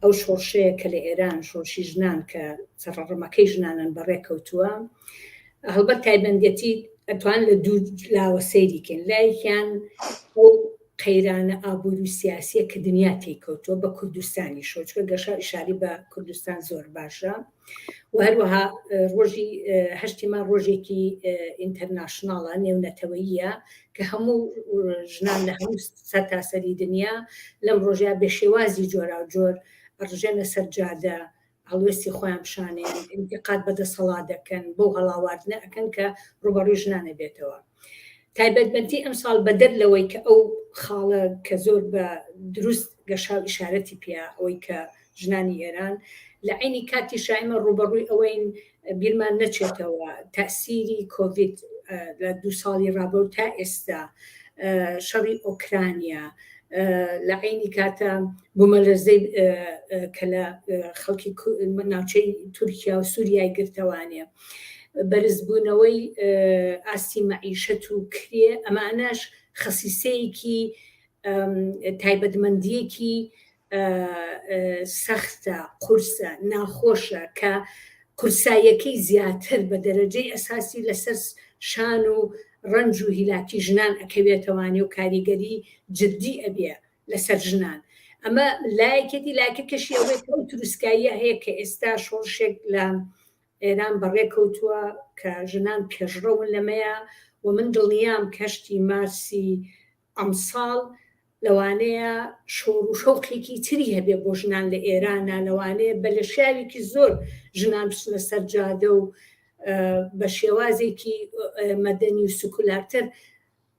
ئەو شۆڕشەیە کە لە ئێران شۆڕشی ژنان کە سەرڕەمەکەی ژنانن بەڕێکەوتووە هەڵبەت تایبەندەتی ئەتوان لە دوو لاوە سەیریکەن لایەکیان ئەو قەیرانە ئابووری و سیاسیە کە دنیا تێکەوتووە بە کوردستانی شۆچکە گەشا ئیشاری بە کوردستان زۆر باشە و هەروەها ڕۆژی 8 مار ڕۆژێکی ئینتەرناشناڵە نێونەتەوەییە کە هەموو ژنان لە هەموو سەرتاسەری دنیا لەم ڕۆژیا بە شێوازی جۆرا و جۆر ئەڕژێنە سەر جادە هەڵوێستی خۆیان بشانێن ئینتیقاد بەدەسەڵات دەکەن بۆ هەڵاواردنە ئەکەن کە ڕوبەڕووی ژنانە بێتەوە تایبەتمەندی ئەم ساڵ بەدەر لەوەی کە ئەو خاڵە کە زۆر بە دروست گەشاو ئیشارەتی پێیا ئەوەی کە ژنانی ئێران لە عینی کاتی شایمە ڕوبەڕووی ئەوەین بیرمان نەچێتەوە تەسیری کۆڤید لە 2 ساڵی ڕابردوو تا ئێستا شەڕی ئۆکرانیا لە عینی کاتە بوومەلەرزەی کە لە خەڵکی ناوچەی تورکیا و سووریای گرتەوانێ بەرزبوونەوەی ئاستی مەعیشەت و کرێ ئەمانەش خەسیسەیەکی تایبەتمەندیەکی سەختە قورسە ناخۆشە کە قورساییەکەی زیاتر بە دەرەجەی ئەساسی لەسەر شان و ڕنج و هیلاکی ژنان ئەکەوێتەوانێ و کاریگەری جددی ئەبێ لەسەر ژنان ئەمە لایەکێتی لاکەکەشی ئەوەی ئەو تروسکاییە هەیە کە ئێستا شۆڕشێک لە ئێران بەڕێکەوتووە کە ژنان پێشڕەون لەمەیە و من دڵنیام کەشتی مارسی ئەمساڵ لەوانەیە شۆڕ و شەوقێکی تری هەبێ بۆ ژنان لە ئێرانە لەوانەیە بە لە شاوێکی زۆر ژنان بچنە سەر جادە و بە شێوازێکی مەدەنی و سکولارتر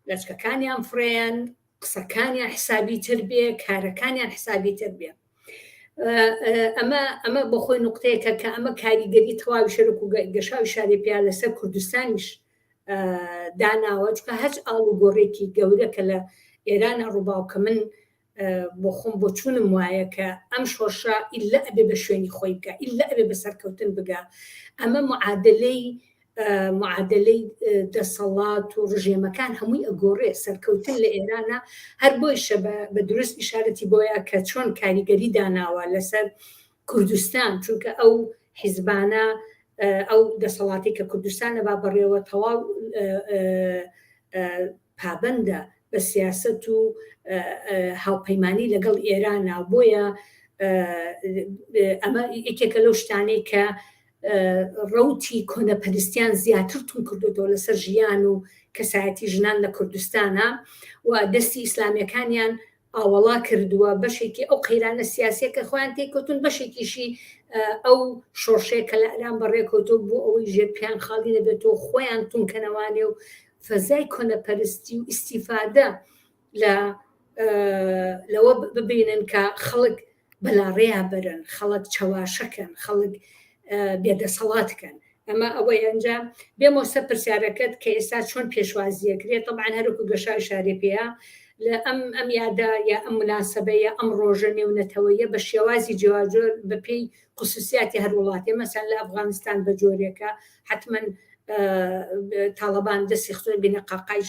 لەچکەکانیان فڕێن قسەکانیان حسابی تر بێ کارەکانیان حسابی تر بێ ئەمە بۆ خۆی نقطەیەکە کە ئەمە کاریگەری تەواوی شەرک و گەشاوی شارێپیا لەسەر کوردستانیش داناوە چکە هەچ ئاڵ و گۆڕێکی گەورە کە لە ئێرانە ڕووباو کە من بۆ خۆم بۆ چوونم وایە کە ئەم شۆڕشە ئیلا ئەبێ بە شوێنی خۆی بکە ئیلا ئەبێ بە سەرکەوتن بگە ئەمە معادلەی دەسەڵات و ڕژێمەکان هەمووی ئەگۆڕێ سەرکەوتن لە ئێرانە هەر بۆیشە بە دروست ئیشارەتی بۆیە کە چۆن کاریگەری داناوە لەسەر کوردستان چونکە ئەو حیزبانە ئەو دەسەڵاتی کە کوردستانە با بەڕێوە تەواو پابەندە بە سیاست و هاوپەیمانی لەگەڵ ئێرانە بۆیە ئەمە یەکێکە لەو شتانەی کە ڕەوتی کۆنەپەرستیان زیاتر تون کردوەوە لەسەر ژیان و کەسایەتی ژنان لە کوردستانە و دەستی ئیسلامیەکانیان ئاوەڵا کردووە بەشێکی ئەو قەیرانە سیاسیە کە خۆیان تێکەوتون بەشێکیشی ئەو شۆڕشەیە کە لە ئەران بەڕێکەوتۆ بۆ ئەوەی ژێرپیان خاڵی دەبێتەوە خۆیان تونکەنەوانێ و فەزای کۆنەپەرستی و ئیسیفادە لەوە ببینن کە خەڵک بەلاڕێیا بەرن خەڵک چاواشەکەن خەڵک بێدەسەڵاتکەن ئەمە ئەوەی ئەنجا بێمەوە سەر پرسیارەکەت کە ئێستا چۆن پێشوازیەکرێت طبعاً هەرکو گەشای شارێپەیە لە ئەم یادا یا ئەم مناسبەیە ئەم ڕۆژە نێونەتەوەیە بە شێوازی جیاواجۆر بەپێی خصوصیاتی هەر وڵاتی مەسەن لە ئەفغانستان بە جۆرێکە حتمما تاڵەبان دەستی خۆی بینە قاقای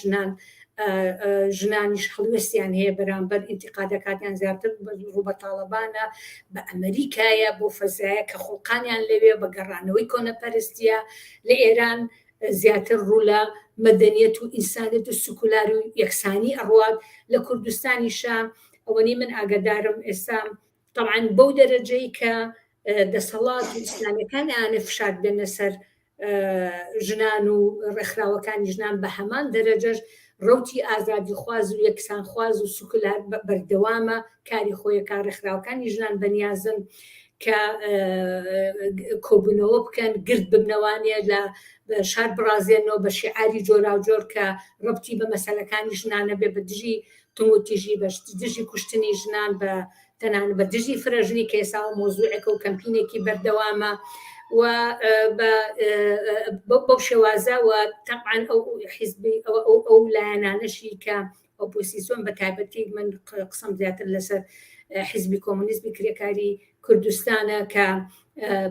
ژنانیش هەڵوێستیان هەیە بەرامبەر ئینتیقادەکاتیان زیاتر ڕوو بە تاڵەبانە بە ئەمریکایە بۆ فەزایە کە خۆڵقانیان لەوێ بە گەڕانەوەی کۆنەپەرستیە لە ئێران زیاتر ڕوو لە مەدەنیەت و ئینسانیەت و سکولار و یەکسانی ئەڕوات لە کوردستانیشە ئەوەنی من ئاگدارم ئێستا طبعاً بەو دەرەجەی کە دەسەڵات و ئیسلامیەکانیانە فشار بێنە سەر ژنان و ڕێکخراوەکانی ژنان بە هەمان دەرەجەش ڕەوتی ئازادی خواز و یەکسان خواز و سکولار بەردەوامە کاری خۆیەکە ڕێکخراوەکانی ژنان بەنیازن کە کۆبوونەوە بکەن گرد ببنەوانێ لە شار بڕازێنەوە بە شیعاری جۆرا و جۆر کە ڕەبتی بە مەسەلەکانی ژنانە بێ بە دژی تنگوتیژی بە دژی کوشتنی ژنان بە تەنان بە دژی فرەژنی کە ئێستا مۆزوعێکە و کەمپینێکی بەردەوامە و بەو شێوازە و طبعاً ئەو حیزبی ئەو لایەنانەشی کە ئۆپۆزیسیۆن بە تایبەتی من قسەم زیاتر لەسەر حیزبی کۆمونیزمی کرێکاری کوردستانە کە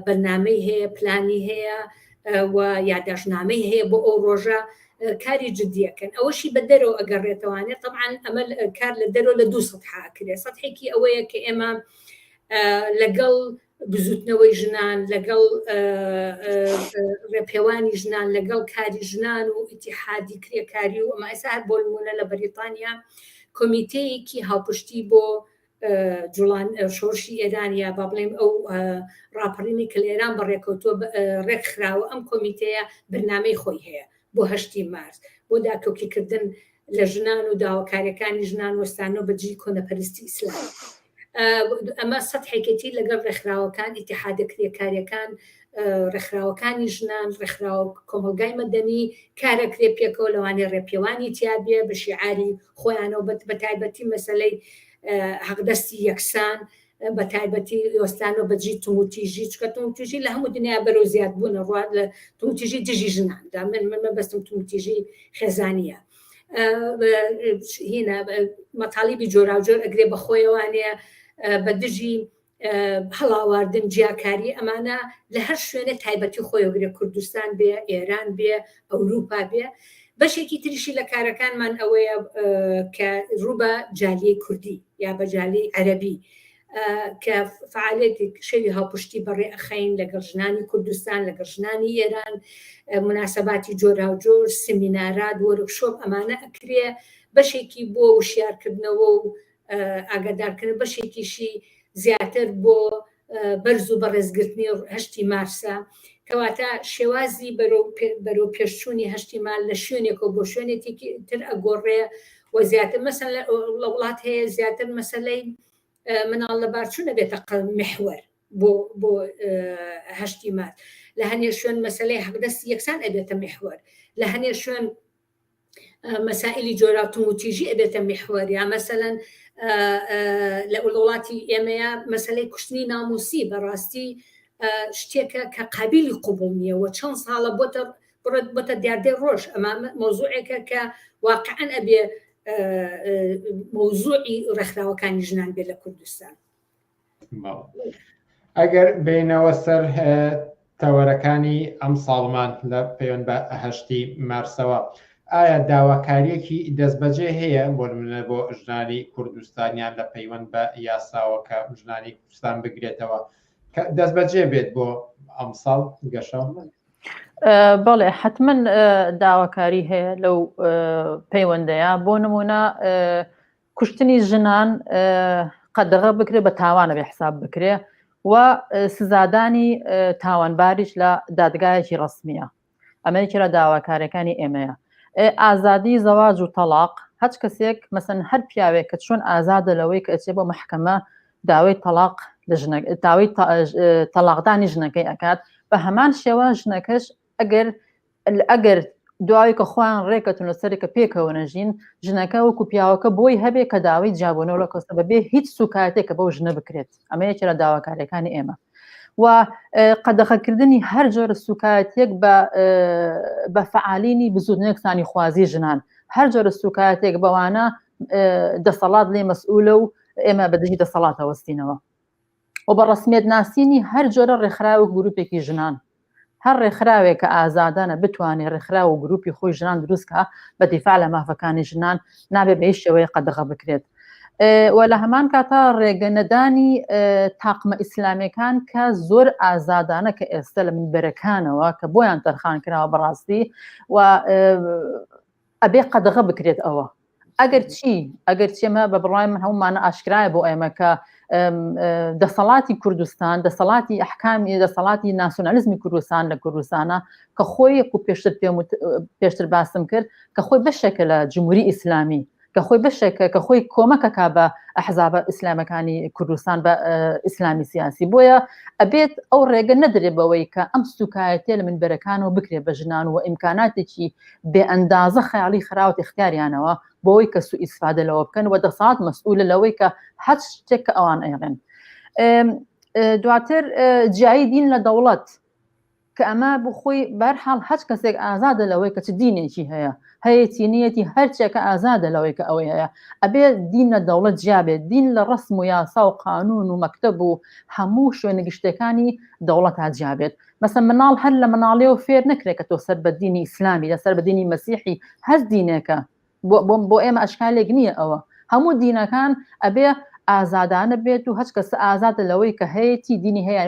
بەرنامەی هەیە پلانی هەیە و یادداشتنامەی هەیە بۆ ئەو ڕۆژە کاری جدیەکەن ئەوەشی بە دەرەوە ئەگەڕێتەوانێت طبعاً ئەمە کار لە دەرەوە لە 2 سەتحا کرێ سەتحێکی ئەوەیە کە ئێمە لەگەڵ بزوتنەوەی ژنان لەگەڵ ڕێپێوانی ژنان لەگەڵ کاری ژنان و ئیتیحادی کرێکاری و ئەمە ئێستا هەر بۆ نمونە لە بەریتانیا کۆمیتەیەکی هاوپشتی بۆ جوڵان شۆڕشی ئێرانیا با بڵێم ئەو ڕاپەڕینی کە لە ئێران بەڕێکەوتووە ڕێکخراوە ئەم کۆمیتەیە بەرنامەی خۆی هەیە بۆ 8 مارس بۆ داکەوتیکردن لە ژنان و داواکاریەکانی ژنان وەستانەوە بەجێی کۆنەپەرستی ئیسلامی ئەمە سەدحێکێتی لەگەڵ ڕێکخراوەکان ئیتیحادە کرێکاریەکان ڕێکخراوەکانی ژنان ڕێکخراوە کۆمەلگای مەدەنی کارەکرێ پێکەوە لەوانێ ڕێپێوانی تیابێ بە شیعاری خۆیانەوە بە تایبەتی مەسەلەی حەقدەستی یەکسان بە تایبەتی وەستانەوە بەجی توموتیژی چکە توموتیژی لە هەموو دنیا بەرەو زیاد بوونە ڕوات لە توموتیژی دژی ژناندا من مەبەستم توموتیژی خێزانیە هینە مەتاڵیبی جۆراوجۆر ئەگرێ بەخۆیەوانەیە بە دژی هەڵاواردن جیاکاری ئەمانە لە هەر شوێنە تایبەتی خۆیەگرێ کوردستان بێ ئێران بێ ئەوروپا بێ بەشێکی تریشی لە کارەکانمان ئەوەیە کە ڕوبە جالی کوردی یا بە جالی عەرەبی کە فعالێتی شەوی هاوپشتی بەڕێ ئەخەین لەگەڵ ژنانی کوردستان لەگەڵ ژنانی ئێران مناسباتی جۆراوجۆر سمینارات وەرکشۆپ ئەمانە ئەکرێ بەشێکی بۆ وشیارکردنەوە و ئاگادارکردن بەشێکیشی زیاتر بۆ بەرز و بەڕێزگرتنی هەشتی مارسە کەواتە شێوازی بەرەو پێشچوونی هەشتی مال لە شوێنێکەوە بۆ شوێنێکی تر ئەگۆڕێ و زیاتر مەسەن لە وڵات هەیە زیاتر مەسەلەی مناڵ لە بارچوونە بێتە محور بۆ هەشتی مال لە هەنێ شوێن مەسەلەی حەقدەستی یەکسان ئەبێتە محور لە هەنێ شوێن مەسائلی جۆرا توموتیژی ئەبێتە محور یا مەسەلەن لە وڵاتی ئێمەیە مەسەلەی کوشتنی ناموسی بەڕاستی شتێکە کە قابلی قوبوڵ نییە و چەند ساڵە بۆتە دیاردەی ڕۆژ ئەمە مۆزوعێکە کە واقعەن ئەبێ مۆزوعی ڕێکخراوەکانی ژنان بێت لە کوردستان. ئەگەر بینەوە سەر تەوەرەکانی ئەم ساڵمان لە پەیوەند بە هەشتی مارسەوە ئایا داواکاریەکی دەستبەجێ هەیە بۆ ژنانی کوردستانیان لە پەیوەند بە یاساوە کە ژنانی کوردستان بگرێتەوە دەستبەجێ بێت بۆ ئەم ساڵ گەشە؟ بەڵێ حتمما داواکاری هەیە لەو پەیوەندەیە بۆ نمونە کوشتنی ژنان قەدەغە بکرێ بە تاوانە بێ حساب بکرێ و سزادانی تاوانباریش لە دادگایەکی ڕسمیە ئەمەیەکی لە داواکاریەکانی ئێمەیە ئازادی زەواج و تەلاق هەچ کەسێک مەسەن هەر پیاوێک کە چۆن ئازادە لەوەی کە ئەچێ بۆ محکەمە داوای تەلاق داوای تەلاقدانی ژنەکەی ئەکات بە هەمان شێوە ژنەکەش ئەگەر دواوی کە خۆیان ڕێکەتون لەسەرێکە پێکەوە نەژین ژنەکە وەکو پیاوەکە بۆی هەبێ کە داوای جیاببوونەوە لە کەسە بەبێ هیچ سوکاتێکە بەو ژنە بکرێت ئەمە یەکێک لە داواکاریەکانی ئێمە و قەدەغەکردنی هەر جۆرە سوکاتێک بە فعالینی بزودنەکسانی خوازی ژنان هەر جۆرە سوکاتێک بەوانە دەسەڵات لێ مەسئولە و ئێمە بەدژی دەسەڵات هەوەستینەوە و بە ڕسمیت ناسینی هەر جۆرە ڕێکخراوە گروپێکی ژنان هەر ڕێکخراوێک کە ئازادانە بتوانێت ڕێکخراوە و گروپی خۆی ژنان دروستکە بە دیفاع لە مافەکانی ژنان نابێت بە هیچ شێوەیە قەدەغە بکرێت و لە هەمان کاتە ڕێگەنەدانی تاقمە ئیسلامیەکان کە زۆر ئازادانە کە ئێستا لە منبەرەکانەوە کە بۆیان تەرخان کراوە بەڕاستی و ئەبێ قەدەغە بکرێت ئەوە ئەگەر چێمە بە بڕای من هەمومانە ئاشکرایە بۆ ئێمە کە دەسەڵاتی کوردستان دەسەڵاتی ئەحکامی دەسەڵاتی ناسیۆنالیزمی کوردستان لە کوردستانە کە خۆی و پێشتر باسم کرد کە خۆی بەشێکە لە جمهوری ئیسلامی کە خۆی بەشێکە کە خۆی کۆمەکەکا بە ئەحزابە ئیسلامەکانی کوردستان بە ئیسلامی سیاسی بۆیە ئەبێت ئەو ڕێگە نەدرێ بەوەی کە ئەم سوکایەتێ لە منبەرەکانەوە بکرێ بە ژنان و ئیمکاناتێکی بێ ئەندازە خەیاڵی خراوەت اختیاریانەوە بۆی کە سوء ئیسفادە لەوە بکەن و دەسەڵات مەسئولە لەوەی کە هەر شتێک کە ئەوان ئەیڵێن دواتر جیایی دین لە دەوڵەت کە ئەمە بخۆی بەرحاڵ هەچ کەسێک ئازادە لەوەی کە چ دینێکی هەیە هەیەی نیەتی هەرچێکە ئازادە لەوەی کە ئەوەی هەیە ئەبێ دین لە دەوڵەت جیابێت دین لە ڕسم و یاسا و قانون و مەکتەب و هەموو شوێنە گشتەکانی دەوڵەت جیابێت مەسەن مناڵ هەر لە مناڵەوە فێر نەکرێت کە تۆ سەر بە دینی ئیسلامی لەسەر بە دینی مەسیحی هەر دینێکە بۆ ئێمە ئەشکالێک نییە ئەوە هەموو دینەکان ئەبێ ئازادانە بێت و هەچ کەس ئازادە لەوەی کە هەیەی دینی هەیە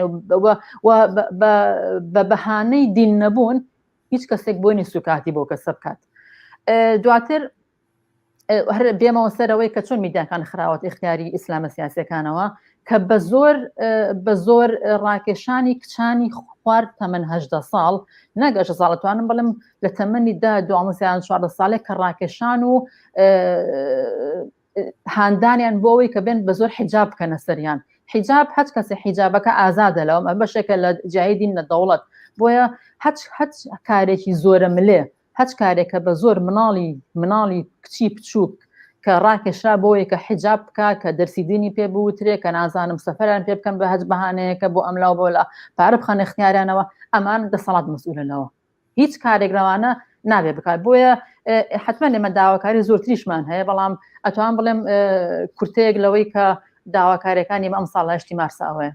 بە بەهانەی دین نەبوون هیچ کەسێک بۆنی سوکاتی بۆ کەسە بکات دواتر بێمەوە سەرەوەی کە چۆن میدیاکان خراوەت اختیاری ئیسلامە سیاسیەکانەوە کە بە زۆر ڕاکێشانی کچانی خوارد تەمەن 18 ساڵ نەگەشە ساڵەتوانم بڵم لە تەمەنی 12 14 ساڵێک کە ڕاکێشان و هاندانیان بۆەوەی کە بێن بە زۆر حیجاب بکەنە سەریان حیجاب هەچ کەسێ حیجابەکە ئازادە لەوە بەشێکە لە جاهیدین لە دەوڵەت بۆیە هەچ کارێکی زۆرە ملێ هەچ کارێکە بە زۆر مناڵی کچی بچووک کە ڕاکێشرا بۆیە کە حیجاب بکە کە دەرسی دینی پێ بوترێ کە نازانم سەفەران پێ بکەن بە هەچ بەهانەیەکە بۆ ئەملاو بۆ لە پارە بخەنە اختیاریانەوە ئەمان دەسەڵات مەسئولەنەوە هیچ کارێک لەوانە نابێ بکات بۆیە حتمما لێمە داواکاری زۆرتریشمان هەیە بەڵام ئەتوان بڵێم کورتەیەک لەوەی کە داواکاریەکانی ئەم ساڵ هەشتی مارساوەیە.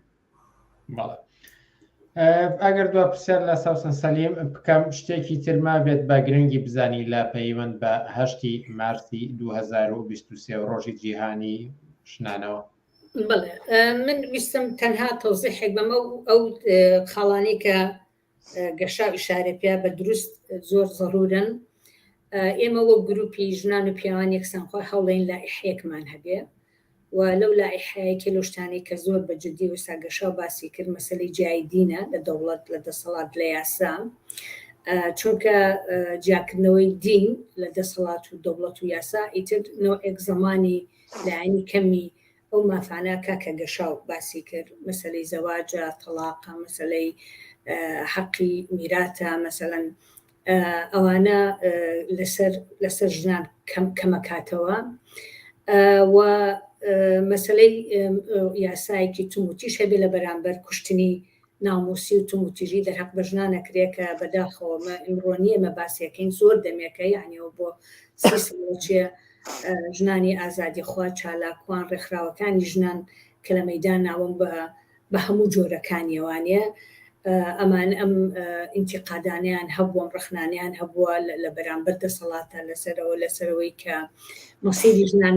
ئەگەر دو پرسیار لە ساوسن سەلیم بکەم شتێکی ترما بێت بە گرنگی بزانی لە پەیوەند بە هەشتی مارسی 2023 ڕۆژی جیهانی شنانەوە. بڵێ من ویستم تەنها تەوزیحێک بەمە ئەو خاڵانەی کە گەشا ئیشارە پێ بە دروست زۆر زەڕورن ئێمە وەک گروپی ژنان و پیاوان یەکسانخوا هەوڵین لایحەیەکمان هەبێ و لەو لایحەیەکی لەو شتانەی کە زۆر بەجددی وستا گەشا باسی کرد مەسەلەی جیایدینە لە دەوڵەت لە دەسەڵات لە یاسا چونکە جیاکردنەوەی دین لە دەسەڵات و دەوڵەت و یاسا ئیتر نەوەیەک زەمانی لایانی کەمی ئەو مافاناکە کە گەشا و باسی کرد مەسەلەی زەواجە تەلاقە مەسەلەی حەقی میراتە مەسەلەن ئەوانە لەسەر ژنان کەمەکاتەوە و مەسەلەی یاسایەکی توموتیش هەبێ لە بەرامبەر کوشتنی ناموسی و توموتیژی دەرحەق بە ژنان نەکرێکە بەداخەوە ئیمڕۆنی ئێمە باسیەکەین زۆر دەمێکە یعنیەوە بۆ سیسڵۆچیە ژنانی ئازادی خوا چالاکوان ڕێکخراوەکانی ژنان کە لە مەیدان ناوم بە هەموو جۆرەکانیەوانە ئەمان ئەم ئینتیقادانیان هەبووە ڕخنانیان هەبووە لە بەرامبەر دەسەڵاتە لەسەرەوەی کە مەسیری ژنان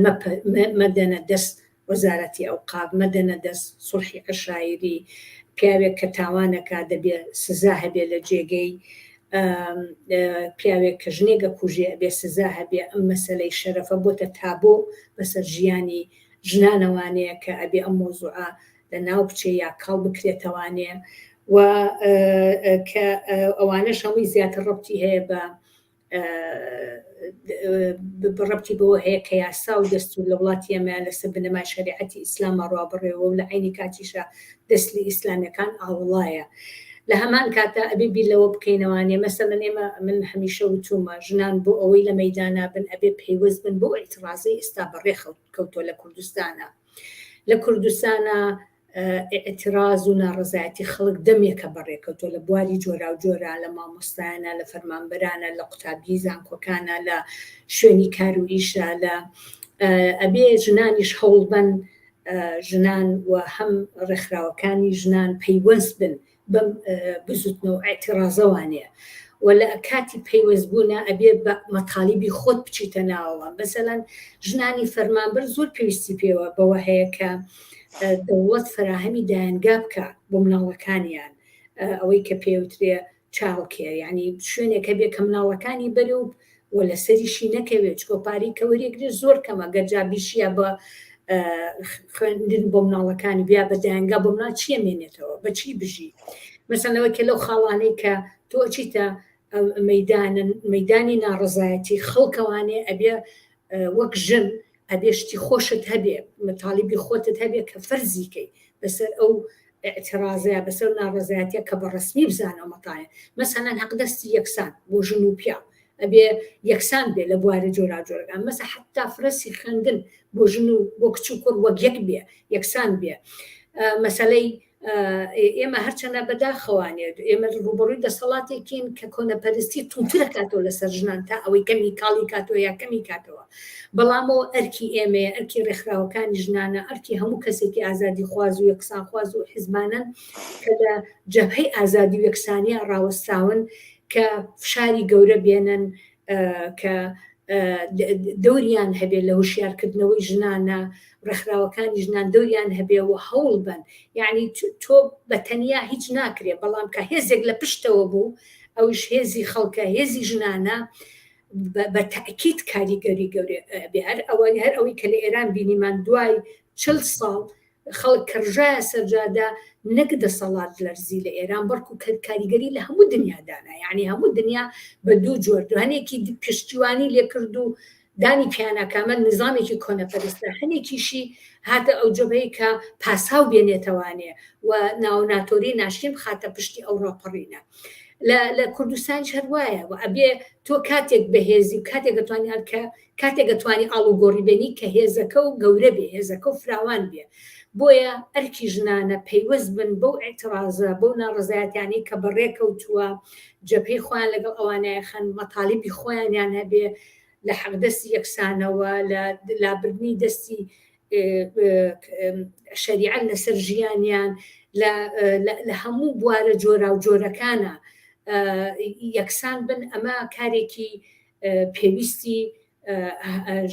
مەدەنە دەست وەزارەتی ئەوقاف مەدەنە دەست سوڵحی عەشایری پیاوێک کە تاوانەکە دەبێ سزا هەبێ لە جێگەی پیاوێک کە ژنێگە کوژێ بێ سزا هەبێ ئەم مەسەلەی شەرەفە بۆتە تابۆ بەسەر ژیانی ژنانەوانەیە کە ئەبێ ئەم مۆزوعە لە ناو بچێ یا کاڵ بکرێتەوانەیە و کە ئەوانەش هەمووی زیاتر ڕەبتی هەیە بە ڕەبتی بەوە هەیە کە یاسا و دەستور لە وڵاتی ئێمە لەسەر بنەمای شەریعەتی ئیسلامە ڕابڕێەوە و لە عینی کاتیشە دەستی ئیسلامیەکان ئاوڵایە لە هەمان کاتە ئەبێ بیر لەوە بکەینەوانێ مەسەلەن ئێمە من هەمیشە وتومە ژنان بۆ ئەوەی لە مەیدانا بن ئەبێ پەیوەست بن بۆ ئیترازی ئێستا بەڕێ کەوتۆ لە کوردستانە ئێتراز و ناڕزایەتی خەڵک دەمێکە بەڕێکەوتۆ لە بواری جۆرا و جۆرا لە مامۆستایانە لە فەرمانبەرانە لە قوتابی زانکۆکانە لە شوێنی کار و ئیشە لە ئەبێ ژنانیش هەوڵبەن ژنان و هەم ڕێکخراوەکانی ژنان پەیوەست بن بەم بزوتنەوە ئێترازەوانەیە و لە کاتی پەیوەستبوونە ئەبێ بە مەتالیبی خۆت بچیتە ناوەوە بەسەلەن ژنانی فەرمانبەر زۆر پێویستی پێوە بەوە هەیە کە دەوڵەت فراهەمی دایانگا بکە بۆ مناڵەکانیان ئەوەی کە پێوترێ چاڵکێ یعنی شوێنێک هەبێ کە مناڵەکانی بەرە و لەسەریشی نەکەوێت چکۆپاری کەوەریەگرێ زۆر کەمە گەرجابیشیە بە خوێندن بۆ مناڵەکانی بیا بە دایانگا بۆ مناڵ چیە مێنێتەوە بەچی بژی مەسەلەوە کە لەو خاڵانەی کە تۆ چیتە مەیدانی ناڕزایەتی خەڵکەوانێ ئەبێ وەک ژن ئەبێ شتی خۆشت هەبێ مەتالیبی خۆتت هەبێ کە فەرزیکەی بەسەر ئەو ئێترازەیە بەسەر ناڕزایەتیە کە بە ڕسمی بزانەوە مەتایە مەسەلەن حەقدەستی یەکسان بۆ ژن و پیا ئەبێ یەکسان بێ لە بوارە جۆرا جۆرەکان مەسە حتا فرەسی خوێندن بۆ ژن و بۆ کچ و کوڕ وەک یەک بێ یەکسان بێ مەسەلەی ئێمە هەرچەنە بەداخەوانێت ئێمە ڕوبڕووی دەسەڵاتێکین کە کۆنەپەرستی تونترە کاتەوە لەسەر ژنان تا ئەوەی کەمی کاڵی کاتەوە یا کەمی کاتەوە بەڵامەوە ئەرکی ئێمە ئەرکی ڕێکخراوەکانی ژنانە ئەرکی هەموو کەسێکی ئازادی خواز و یەکسان خواز و حیزبانن کە لە جەبهەی ئازادی و یەکسانیە ڕاوەستاون کە فشاری گەورە بێنن کە دەوریان هەبێ لە هوشیارکردنەوەی ژنانە ڕێکخراوەکانی ژنان دەوریان هەبێ و هەوڵ بن یعنی تۆ بە تەنیا هیچ ناکرێ بەڵام کە هێزێک لە پشتەوە بوو ئەوش هێزی خەڵکە هێزی ژنانە بە تاکید کاریگەری گەورە بێ هەر ئەوەی کە لە ئێران بینیمان دوای 40 ساڵ خەڵک کەڕژایە سەرجادا نەک دەسەڵات لەرزی لە ئێران بەڵکو کاریگەری لە هەموو دنیادانا یعنی هەموو دنیا بە دوو جۆر دوانێکی پشتیوانی لێ کرد و دانی پیانەکەمە نظامێکی کۆنەپەرستە هەنێکیشی هاتە ئەو جبهەی کە پاساو بێنێتەوانێ و ناوناتۆری ناشتیم خاتە پشتی ئەو ڕۆپەڕینە لە کوردستان هەروایە و ئەبێ تۆ کاتێک بەهێزی و کاتێک دەتوانانی هەرکە کاتێک دەتوانی ئاڵوگۆڕی بێنی کە هێزەکە و گەورە بێ هێزەکە و فراوان بێ بۆیە ئەرکی ژنانە پەیوەست بن بەو ئێترازە بەو ناڕزایەتیانی کە بەڕێکەوتووە جەبهەی خۆیان لەگەڵ ئەوانەیە خەن مەتاڵیبی خۆیانیان هەبێ لە حەقدەستی یەکسانەوە لە لابردنی دەستی شەریعەت لەسەر ژیانیان لە هەموو بوارە جۆرا و جۆرەکانە یەکسان بن ئەمە کارێکی پێویستی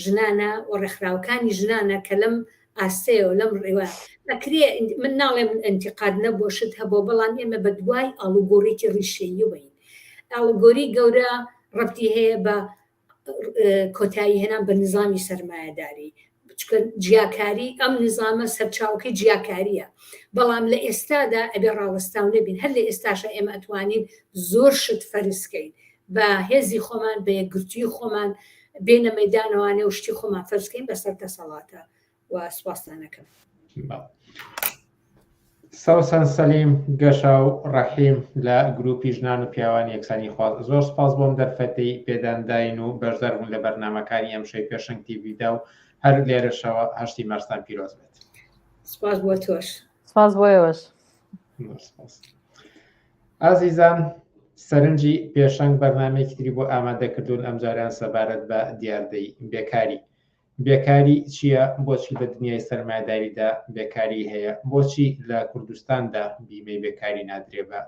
ژنانە و ڕێکخراوەکانی ژنانە کە لەم ئاستەیە و لەم ڕێوە ئەکرێ من ناڵێم ئەنتیقاد نەبۆشت هەبوو بەڵام ئێمە بە دوای ئاڵوگۆڕێکی ڕیشەییەوەین ئاڵوگۆری گەورە ڕەبتی هەیە بە کۆتایی هێنان بە نظامی سەرمایەداری جیاکاری ئەم نظامە سەرچاوەکەی جیاکاریە بەڵام لە ئێستادا ئەبێ ڕاوەستاو نەبین هەر لە ئێستاشە ئێمە ئەتوانین زۆر شت فەرزکەین بە هێزی خۆمان بە یەکگرتووی خۆمان بێنە مەیدانەوانێ و شتی خۆمان فەرزکەین بەسەر دەسەڵاتە و سوپاسدانەکەم. سەوسەن سەلیم گەشا و ڕەحیم لە گروپی ژنان و پیاوانی یەکسانی خواز زۆر سپاس بۆم دەرفەتەی پێدانداین و بەشدار بوون لە بەرنامەکانی ئەمشەی پێشنگ تیڤیدا و هەر لێرەشەوە 8 مارسان پیرۆز بێت. سپاس بۆ تۆش. سپاس بۆیەوەش. ئازیزان سەرنجی پێشنگ بەرنامەیەکی تری بۆ ئامادەکردوون ئەم جاریان سەبارەت بە دیاردەی بێکاری. بێکاری چییە؟ بۆچی لە دنیای سەرمایەداریدا بێکاری هەیە؟ بۆچی لە کوردستاندا بیمەی بێکاری نادرێ بە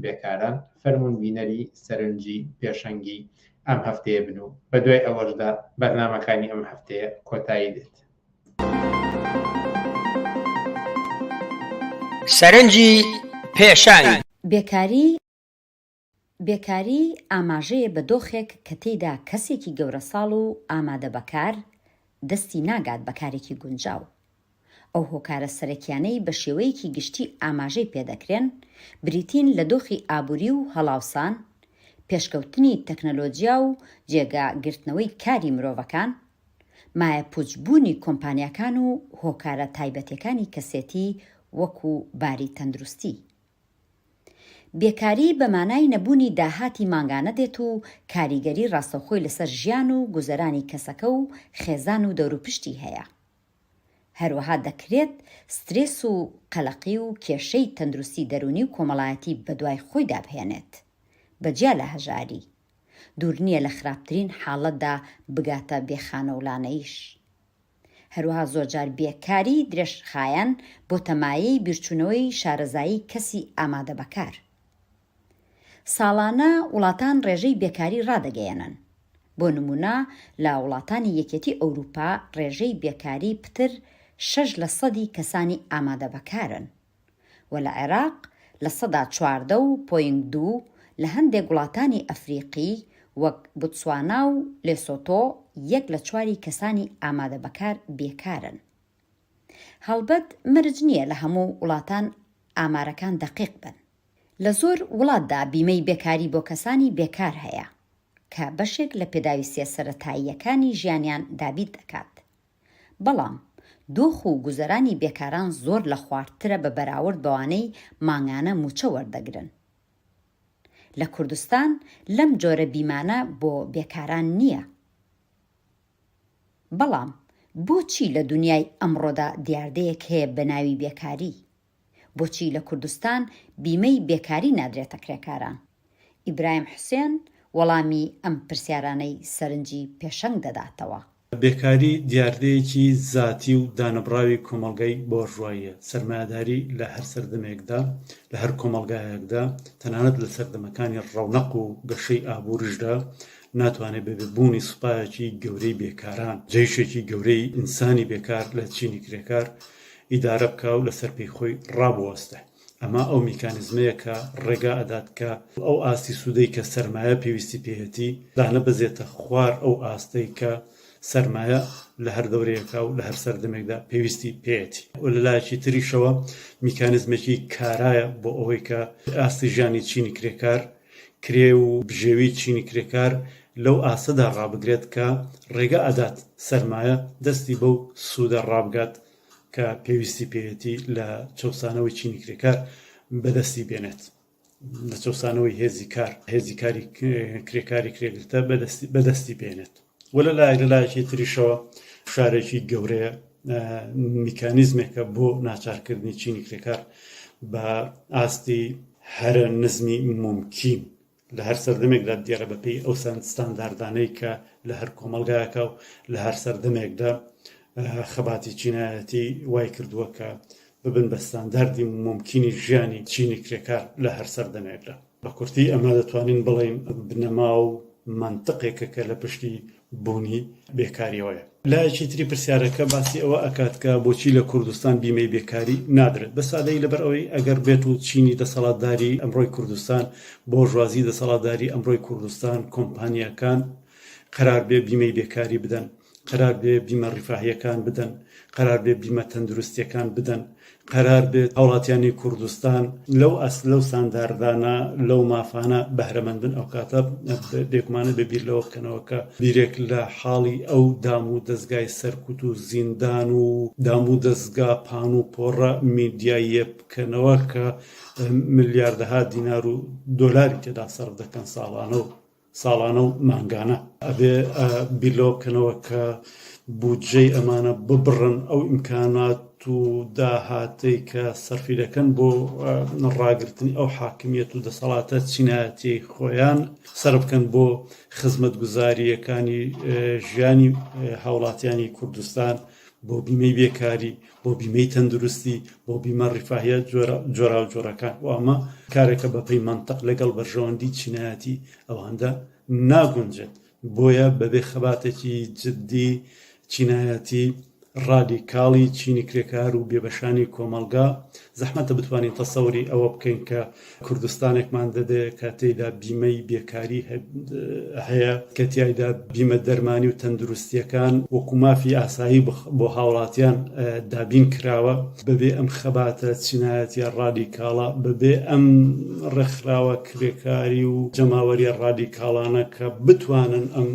بێکاران؟ فەرموون بینەری سەرنجی پێشەنگی ئەم هەفتەیە بن و بە دوای ئەوەشدا بەرنامەکانی ئەم هەفتەیە کۆتایی دێت. سەرنجی پێشەنگ. بێکاری ئاماژەیە بە دۆخێک کە تێیدا کەسێکی گەورە ساڵ و ئامادە بەکار دەستی ناگات بەکارێکی گونجاو. ئەو هۆکارە سەرەکیانەی بە شێوەیەکی گشتی ئاماژەی پێدەکرێن بریتین لە دۆخی ئابووری و هەڵاوسان، پێشکەوتنی تەکنەلۆجیا و جێگاگرتنەوەی کاری مرۆڤەکان، مایە پوچبوونی کۆمپانیاکان و هۆکارە تایبەتیەکانی کەسێتی وەکو باری تەندروستی. بێکاری بە مانای نەبوونی داهاتی ماگانە دێت و کاریگەری ڕاستەوخۆی لەسەر ژیان و گوزەرانی کەسەکە و خێزان و دەوروپشتی هەیە. هەروەها دەکرێت سترێس و قەلەقی و کێشەی تەندروستی دەرونی و کۆمەڵایەتی بەدوای خۆیدا بهێنێت بەجیا لە هەژاری. دوور نییە لە خراپترین حاڵەتدا بگاتە بێخانەولانەیش. هەروەها زۆرجار بێکاری درێژخایەن بۆ تەمایەی بیرچوونەوەی شارەزایی کەسی ئامادە بەکار. ساڵانە وڵاتان ڕێژەی بێکاری ڕادەگەیەنن. بۆ نمونە لە وڵاتانی یەکێتی ئەوروپا ڕێژەی بێکاری پتر 6% کەسانی ئامادە بەکارن و لە عێراق لە 14.2 لە هەندێک وڵاتانی ئەفریقی وەک بوتسوانا و لێسۆتۆ 1/4 کەسانی ئامادە بەکار بێکارن. هەڵبەت مەرج نییە لە هەموو وڵاتان ئامارەکان دەقیق بن. لە زۆر وڵاتدا بیمەی بێکاری بۆ کەسانی بێکار هەیە کە بەشێک لە پێداویستیە سەرەتاییەکانی ژیانیان دابیت دەکات. بەڵام دۆخ و گوزەرانی بێکاران زۆر لە خواردترە بە بەراورد بەوانەی ماگانە موچە وەردەگرن. لە کوردستان لەم جۆرە بیمانە بۆ بێکاران نییە. بەڵام بۆچی لە دنیای ئەمڕۆدا دیاردەیەک هەیە بە ناوی بێکاری؟ بۆچی لە کوردستان بیمەی بێکاری نادرێتە کرێکاران؟ ئیبراهیم حوسێن وەڵامی ئەم پرسیارانەی سەرنجی پێشەنگ دەداتەوە. بێکاری دیاردەیەکی زاتی و دانەبراوی کۆمەڵگەی بۆژواییە. سەرمایەداری لە هەر سەردەمێکدا لە هەر کۆمەڵگایەکدا تەنانەت لە سەردەمەکانی ڕەونەق و گەشەی ئابوورشدا ناتوانێت بەبێبوونی سوپایەکی گەورەی بێکاران جێشێکی گەورەی ئینسانی بێکار لە چینی کرێکار ئیدارە بکە و لەسەر پێی خۆی ڕابوەستە. ئەمە ئەو میکانیزمەیە کە ڕێگا ئەدات کە ئەو ئاستی سوودەی کە سەرمایە پێویستی پێهێتی دانە بەزێتە خوار ئەو ئاستەی کە سەرمایە لە هەر دەورەیەکە و لە هەر سەردەمێکدا پێویستی پێێتی. و لە لایەکی تریشەوە میکانیزمێکی کارایە بۆ ئەوەی کە ئاستی ژیانی چینی کرێکار کرێ و بژێوی چینی کرێکار لەو ئاسەدا ڕابگرێت کە ڕێگە ئەدات سەرمایە دەستی بەو سوودە ڕابگات کە پێویستی پێوێتی لە چەسانەوەی چینی کرێکار بەدەستی بێنێت، لە چەسانەوەی هێزی کاری کرێکاری کرێگرتە بەدەستی بێنێت. وە لەلایەکی تریشەوە شارێکی گەورەیە میکانیزمێکە بۆ ناچارکردنی چینی کرێکار بە ئاستی هەرە نزمی ممکن لە هەر سەردەمێکدا دیارە بەپێی ئەو ستانداردانەی کە لە هەر کۆمەلگایەکە و لە هەر سەردەمێکدا خەباتی چینایەتی وای کردووە کە ببن بە ستانداردی ممکنی ژیانی چینی کرێکار لە هەر سەردەمێکدا. بە کورتی ئەمە دەتوانین بڵێن بنەما و منطقێکە کە لە پشتی بوونی بێکاریەوەیە. لایەکی تری پرسیارەکە باسی ئەوە ئەکات کە بۆچی لە کوردستان بیمەی بێکاری نادرێت، بە سادەی لەبەر ئەوەی ئەگەر بێت و چینی دەسەڵاتداری ئەمڕۆی کوردستان بۆ ژوازی دەسەڵاتداری ئەمڕۆی کوردستان کۆمپانیەکان قەرار بێ بیمەی بێکاری بدەن، قەرار بێ بیمە ڕیفاهیەکان بدەن، قەرار بێ بیمە تەندروستیەکان بدەن، قەرار بێت هاوڵاتیانی کوردستان لەو سانداردانە لەو مافانە بەهرەمەند بن، ئەو کاتە بێگومانە بەبیر لەوە بکەنەوە کە بیرێک لە حاڵی ئەو دام و دەستگای سەرکوت و زیندان و دام و دەستگا پان و پۆڕە میدیاییە بکەنەوە کە ملیاردەها دینار و دۆلاری تێدا سەرف دەکەن ساڵانە و مانگانە. ئەبێ بیرلەوە بکەنەوە کە بودجەی ئەمانە ببڕن ئەو ئیمکانات و داهاتەی کە سەرفی دەکەن بۆ ڕاگرتنی ئەو حاکمیەت و دەسەڵاتە چینایەتی خۆیان سەرف بکەن بۆ خزمەتگوزاریەکانی ژیانی هاوڵاتیانی کوردستان، بۆ بیمەی بێکاری، بۆ بیمەی تەندروستی، بۆ بیمە ڕیفاهیە جۆرا و جۆرەکان. و ئەمە کارێکە بەپەی منطق لەگەڵ بەرژەوەندی چینایەتی ئەواندا ناگونجێت. بۆیە بەبێ خەباتێکی جددی چینایەتی ڕادیکاڵی چینی کرێکار و بێبەشانی کۆمەلگا زەحمەتە بتوانین تەسەوری ئەوە بکەین کە کوردستانێکمان دەدێ کە تێیدا بیمەی بێکاری هەیە، کە تیایدا بیمە دەرمانی و تەندروستیەکان وەکو مافی ئاسایی بۆ هاوڵاتیان دابین کراوە، بەبێ ئەم خەباتە چینایەتیە ڕادیکاڵە، بەبێ ئەم ڕێکخراوە کرێکاری و جەماوەریە ڕادیکاڵانە کە بتوانن ئەم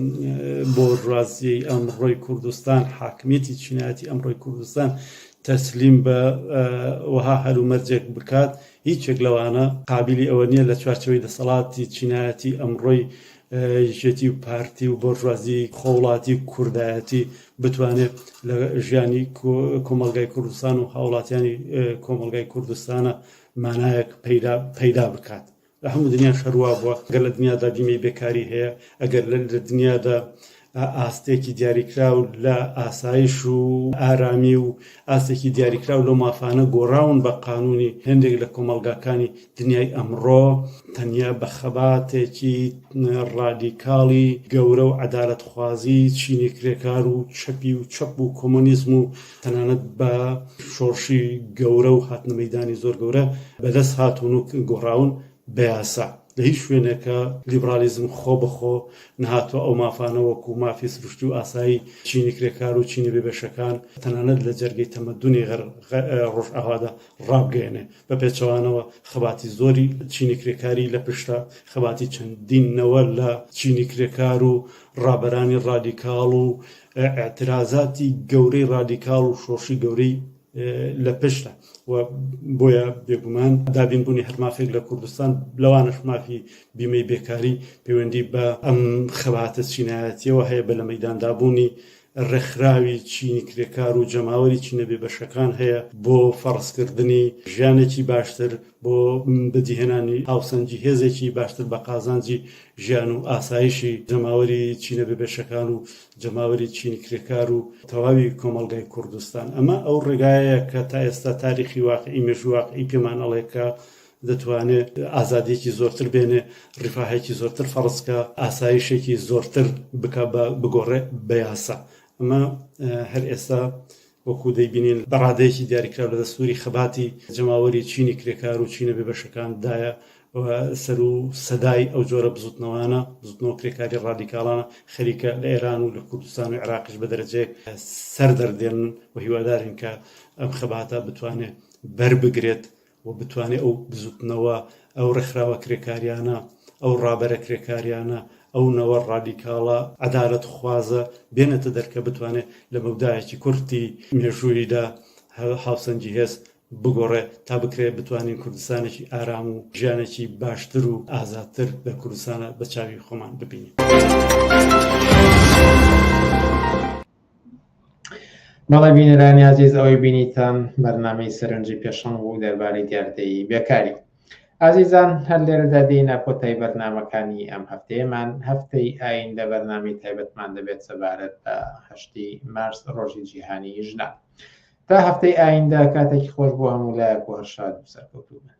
بۆژوازیەی ئەمڕۆی کوردستان حاکمیەتی چینایەتی ئەمڕۆی کوردستان تەسلیم بە وەها هەلومەرجێک بکات، هیچێک لەوانە قابلی ئەوە نییە لە چوارچەوەی دەسەڵاتی چینایەتی ئەمڕۆی یەکێتی و پارتی و بۆژوازی خۆوڵاتی کوردایەتی بتوانێت لە ژیانی کۆمەلگای کوردستان و هاوڵاتیانی کۆمەلگای کوردستانە مانایەک پەیدا بکات. لە هەموو دنیا شەروا بووە، ئەگەر لە دنیادا بیمەی بێکاری هەیە، ئەگەر لە دنیادا ئاستێکی دیاریکراو لە ئاسایش و ئارامی و ئاستێکی دیاریکراو لەو مافانە گۆڕاون بە قانونی هەندێک لە کۆمەلگاکانی دنیای ئەمڕۆ تەنیا بە خەباتێکی ڕادیکاڵی گەورە و عەدالەتخوازی چینی کرێکار و چەپی و چەپ و کۆمۆنیزم و تەنانەت بە شۆڕشی گەورە و هاتنە مەیدانی زۆر گەورە بەدەست هاتوون و گۆڕاون بە یاسا. لە هیچ شوێنێکە لیبرالیزم خۆ بەخۆ نهاتوە ئەو مافانە وەکو مافی سروشتی و ئاسایی چینی کرێکار و چینی بێبەشەکان تەنانەت لە جەرگەی تەمەدونی ڕۆژئاوادا ڕابگەێنێ. بە پێچەوانەوە خەباتی زۆری چینی کرێکاری لە پشتە خەباتی چەندینەوە لە چینی کرێکار و ڕابەرانی ڕادیکاڵ و ئاعترازاتی گەورەی ڕادیکاڵ و شۆڕشی گەورەی لە پشتە. و بۆیە بێگومان دابینبوونی هەر مافێک لە کوردستان لەوانش مافی بیمەی بێکاری پەیوەندی بە ئەم خەباتە چینایەتیەوە هەیە، بە لە مەیداندابوونی ڕێکخراوی چینی کرێکار و جەماوەری چینە بێبەشەکان هەیە بۆ فەڕستکردنی ژیانێکی باشتر، بۆ بەدیهێنانی هاوسەنگی هێزێکی باشتر بە قازانجی ژیان و ئاسایشی جەماوەری چینە بێبەشەکان و جەماوەری چینی کرێکار و تەواوی کۆمەلگای کوردستان. ئەمە ئەو ڕێگایە کە تا ئێستا تاریخی واقعی مێژوواقعی پێمان ئەڵێکە دەتوانێت ئازادیەکی زۆرتر بێنێ، ڕیفاهەیەکی زۆرتر فەڕستکە، ئاسایشێکی زۆرتر بگۆڕێ بە یاسا. ئەمە هەر ئێستا وەکو دەیبینین بەڕادەیەکی دیاریکراو لە دەستوری خەباتی جەماوەری چینی کرێکار و چینە بێبەشەکاندایە سەر و سەدای ئەو جۆرە بزوتنەوەانە بزوتنەوە کرێکاری ڕادیکاڵانە خەریکە لە ئێران و لە کوردستان و عێراقیش بە دەرەجەیەک سەر دەردێن و هیوادارین کە ئەم خەباتە بتوانێت بەربگرێت و بتوانێت ئەو بزوتنەوە ئەو ڕێکخراوە کرێکاریانە ئەو ڕابەرە کرێکاریانە ئەو نەوە ڕادیکاڵە عەدالەت خوازە بێنێتە دەرکە بتوانێت لە مەودایەکی کورتی مێژوویدا هاوسەنگی هێز بگۆڕێ تا بکرێت بتوانین کوردستانێکی ئارام و ژیانێکی باشتر و ئازادتر لە کوردستانە بە چاوی خۆمان ببینین. بەڵێ بینەرانی عەزیز ئەوەی بینیتان بەرنامەی سەرنجی پێشەنگ بوو دەربارەی دیاردەیی بێکاری. عزیزان هەر لێرەدا دێینە کۆتایی بەرنامەکانی ئەم هەفتەیەمان هەفتەی ئایندە بەرنامەی تایبەتمان دەبێت سەبارەت بە 8 مارس ڕۆژی جیهانی ژنان. تا هەفتەی ئایندە کاتێکی خۆش بۆ هەموو لایەک و هەر شاد و سەرکەوتوو بن.